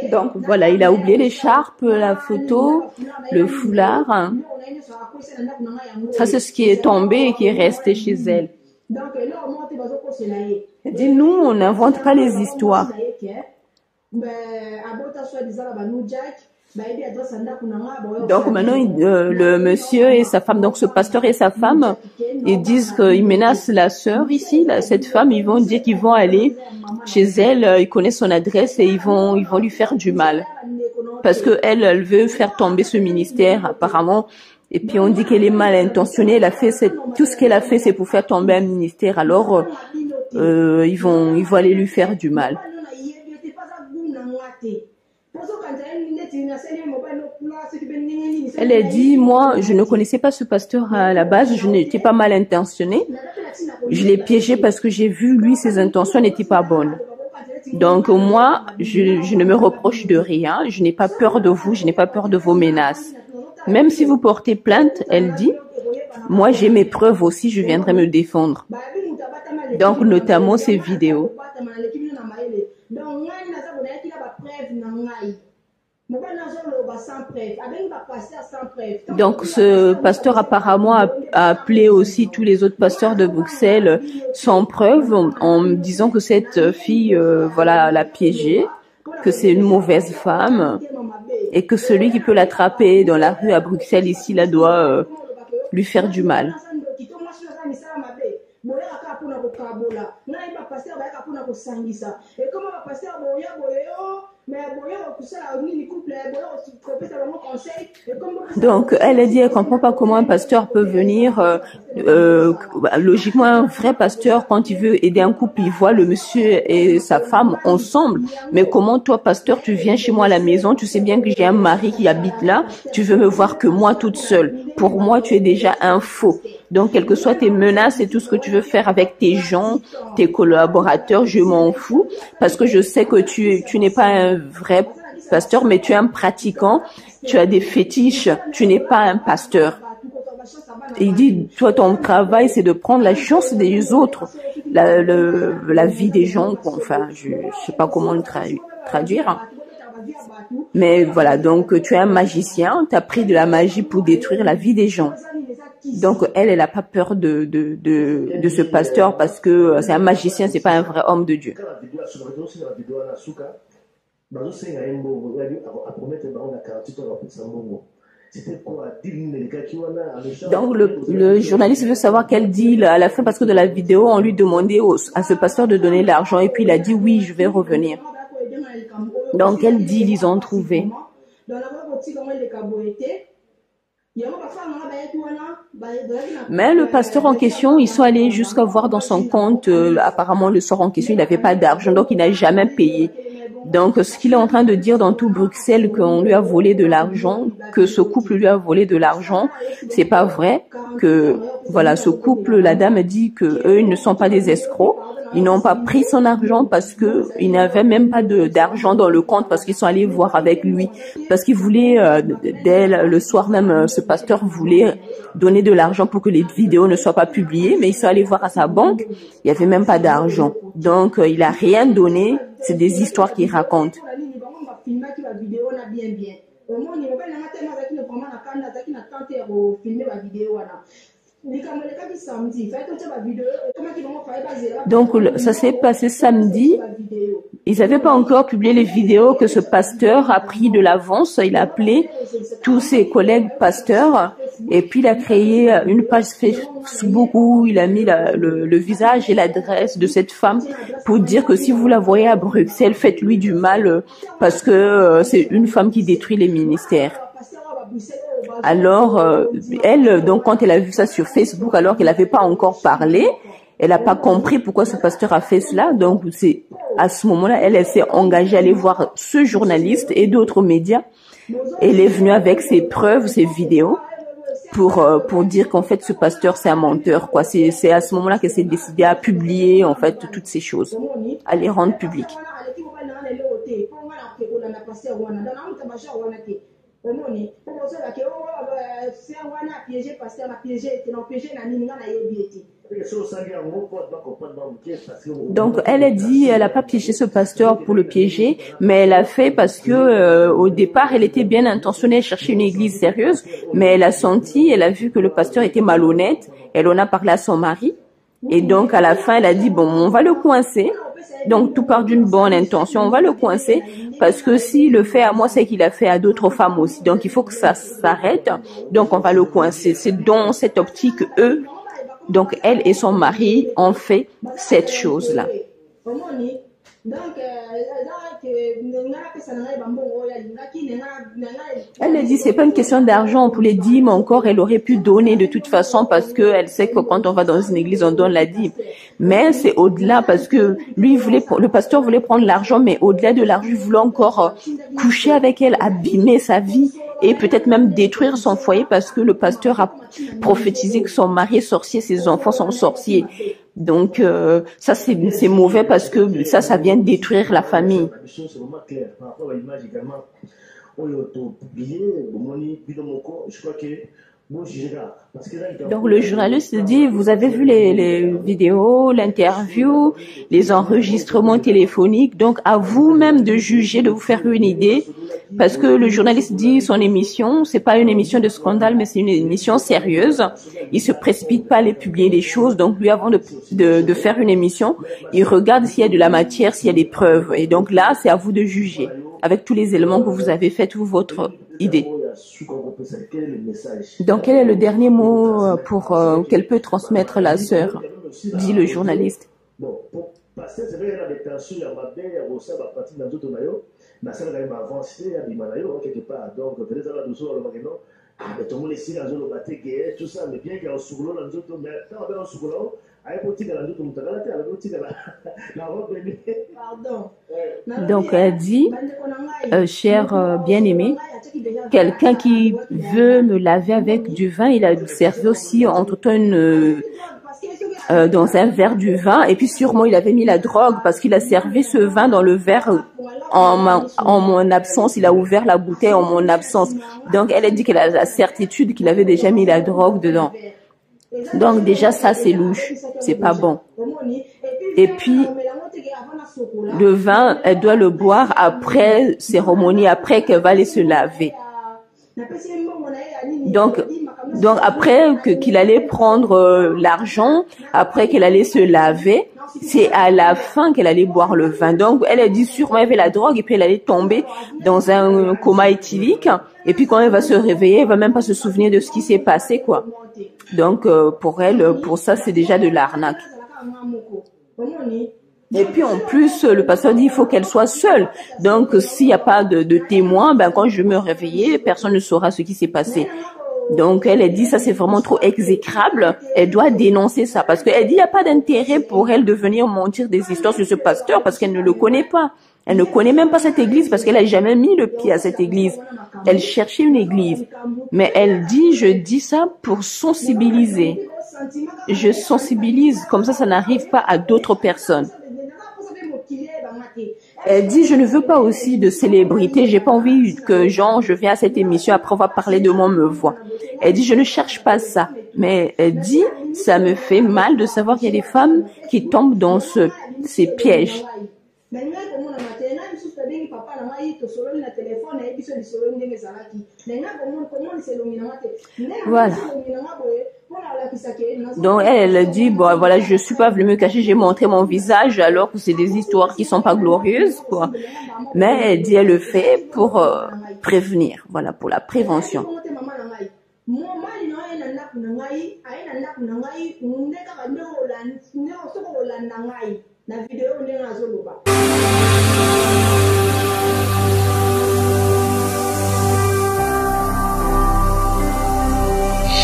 Donc voilà, il a oublié l'écharpe, la photo, le foulard. Ça, c'est ce qui est tombé et qui est resté chez elle. Elle dit, nous, on n'invente pas les histoires. Donc maintenant, le monsieur et sa femme, donc ce pasteur et sa femme, ils disent qu'ils menacent la sœur ici, cette femme, ils vont dire qu'ils vont aller chez elle, ils connaissent son adresse et ils vont lui faire du mal. Parce que elle veut faire tomber ce ministère, apparemment. Et puis on dit qu'elle est mal intentionnée, tout ce qu'elle a fait, c'est pour faire tomber un ministère. Alors, ils vont aller lui faire du mal. Elle a dit, moi, je ne connaissais pas ce pasteur à la base, je n'étais pas mal intentionnée. Je l'ai piégé parce que j'ai vu, lui, ses intentions n'étaient pas bonnes. Donc moi, je ne me reproche de rien, je n'ai pas peur de vous, je n'ai pas peur de vos menaces. Même si vous portez plainte, elle dit, moi j'ai mes preuves aussi, je viendrai me défendre. Donc notamment ces vidéos. Donc ce pasteur apparemment a appelé aussi tous les autres pasteurs de Bruxelles sans preuve en disant que cette fille voilà, l'a piégée, que c'est une mauvaise femme et que celui qui peut l'attraper dans la rue à Bruxelles ici là doit lui faire du mal. Donc, elle a dit, elle comprend pas comment un pasteur peut venir, logiquement, un vrai pasteur, quand il veut aider un couple, il voit le monsieur et sa femme ensemble. Mais comment toi, pasteur, tu viens chez moi à la maison, tu sais bien que j'ai un mari qui habite là, tu veux me voir que moi toute seule. Pour moi, tu es déjà un faux. Donc, quelles que soient tes menaces et tout ce que tu veux faire avec tes gens, tes collaborateurs, je m'en fous, parce que je sais que tu n'es pas un vrai pasteur, mais tu es un pratiquant, tu as des fétiches, tu n'es pas un pasteur. Et il dit, toi, ton travail, c'est de prendre la chance des autres, la vie des gens, enfin, je sais pas comment le traduire. Mais voilà, donc tu es un magicien, tu as pris de la magie pour détruire la vie des gens. Donc elle n'a pas peur de ce pasteur parce que c'est un magicien, c'est pas un vrai homme de Dieu. Donc le journaliste veut savoir quel deal à la fin parce que de la vidéo on lui demandait à ce pasteur de donner l'argent et puis il a dit oui, je vais revenir. Donc quel deal ils ont trouvé? Mais le pasteur en question, ils sont allés jusqu'à voir dans son compte, apparemment le soir en question, il n'avait pas d'argent, donc il n'a jamais payé. Donc ce qu'il est en train de dire dans tout Bruxelles, qu'on lui a volé de l'argent, que ce couple lui a volé de l'argent, c'est pas vrai. Que voilà, ce couple, la dame dit que eux ils ne sont pas des escrocs. Ils n'ont pas pris son argent parce que ils n'avaient même pas d'argent dans le compte parce qu'ils sont allés voir avec lui. Parce qu'ils voulaient, dès le soir même, ce pasteur voulait donner de l'argent pour que les vidéos ne soient pas publiées, mais ils sont allés voir à sa banque, il n'y avait même pas d'argent. Donc, il a rien donné, c'est des histoires qu'il raconte. Donc, ça s'est passé samedi. Ils n'avaient pas encore publié les vidéos que ce pasteur a pris de l'avance. Il a appelé tous ses collègues pasteurs et puis il a créé une page Facebook où il a mis le visage et l'adresse de cette femme pour dire que si vous la voyez à Bruxelles, faites-lui du mal parce que c'est une femme qui détruit les ministères. Alors, elle, donc quand elle a vu ça sur Facebook, alors qu'elle n'avait pas encore parlé, elle n'a pas compris pourquoi ce pasteur a fait cela. Donc, c'est à ce moment-là, elle s'est engagée à aller voir ce journaliste et d'autres médias. Elle est venue avec ses preuves, ses vidéos, pour dire qu'en fait, ce pasteur, c'est un menteur, quoi. C'est à ce moment-là qu'elle s'est décidée à publier, en fait, toutes ces choses, à les rendre publiques. Donc elle a dit elle n'a pas piégé ce pasteur pour le piéger, mais elle a fait parce que au départ elle était bien intentionnée, elle cherchait une église sérieuse, mais elle a vu que le pasteur était malhonnête, elle en a parlé à son mari et donc à la fin elle a dit bon on va le coincer. Donc tout part d'une bonne intention, on va le coincer parce que s'il le fait à moi, c'est qu'il a fait à d'autres femmes aussi. Donc il faut que ça s'arrête. Donc on va le coincer. C'est dans cette optique eux, donc elle et son mari ont fait cette chose-là. Elle a dit, c'est pas une question d'argent pour les dîmes encore, elle aurait pu donner de toute façon parce que elle sait que quand on va dans une église, on donne la dîme. Mais c'est au-delà parce que lui le pasteur voulait prendre l'argent, mais au-delà de l'argent, il voulait encore coucher avec elle, abîmer sa vie et peut-être même détruire son foyer parce que le pasteur a prophétisé que son mari est sorcier, ses enfants sont sorciers. Donc ça c'est mauvais parce que ça vient détruire la famille. Donc le journaliste dit, vous avez vu les vidéos, l'interview, les enregistrements téléphoniques, donc à vous-même de juger, de vous faire une idée, parce que le journaliste dit son émission, c'est pas une émission de scandale, mais c'est une émission sérieuse. Il se précipite pas à aller publier les choses, donc lui avant de faire une émission, il regarde s'il y a de la matière, s'il y a des preuves, et donc là c'est à vous de juger, avec tous les éléments que vous avez fait, toute votre idée. Donc, quel est le dernier mot pour qu'elle peut transmettre la sœur, dit le journaliste. Donc, elle dit, cher bien-aimé, quelqu'un qui veut me laver avec du vin, il a servi aussi entre-temps dans un verre du vin, et puis sûrement il avait mis la drogue parce qu'il a servi ce vin dans le verre en mon absence, il a ouvert la bouteille en mon absence. Donc elle a dit qu'elle a la certitude qu'il avait déjà mis la drogue dedans. Donc déjà ça c'est louche, c'est pas bon. Et puis le vin, elle doit le boire après cérémonie, après qu'elle va aller se laver. Donc après qu'il allait prendre l'argent, après qu'elle allait se laver, c'est à la fin qu'elle allait boire le vin. Donc elle a dit sûrement elle avait la drogue et puis elle allait tomber dans un coma éthylique. Et puis quand elle va se réveiller, elle va même pas se souvenir de ce qui s'est passé, quoi. Donc pour elle, pour ça c'est déjà de l'arnaque. Et puis en plus, le pasteur dit il faut qu'elle soit seule. Donc s'il n'y a pas de témoin, ben quand je vais me réveiller, personne ne saura ce qui s'est passé. Donc elle a dit ça c'est vraiment trop exécrable. Elle doit dénoncer ça parce qu'elle dit il n'y a pas d'intérêt pour elle de venir mentir des histoires sur ce pasteur parce qu'elle ne le connaît pas. Elle ne connaît même pas cette église parce qu'elle a jamais mis le pied à cette église. Elle cherchait une église. Mais elle dit, je dis ça pour sensibiliser. Je sensibilise, comme ça n'arrive pas à d'autres personnes. Elle dit, je ne veux pas aussi de célébrité. J'ai pas envie que genre, je viens à cette émission, après on va parler de moi, on me voit. Elle dit, je ne cherche pas ça. Mais elle dit, ça me fait mal de savoir qu'il y a des femmes qui tombent dans ces pièges. Voilà. Donc elle dit bon voilà je suis pas venue me cacher, j'ai montré mon visage alors que c'est des histoires qui sont pas glorieuses quoi. Mais elle dit elle le fait pour prévenir, voilà, pour la prévention.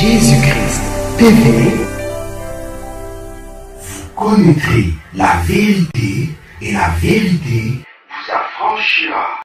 Jésus-Christ TV, vous connaîtrez la vérité et la vérité vous affranchira.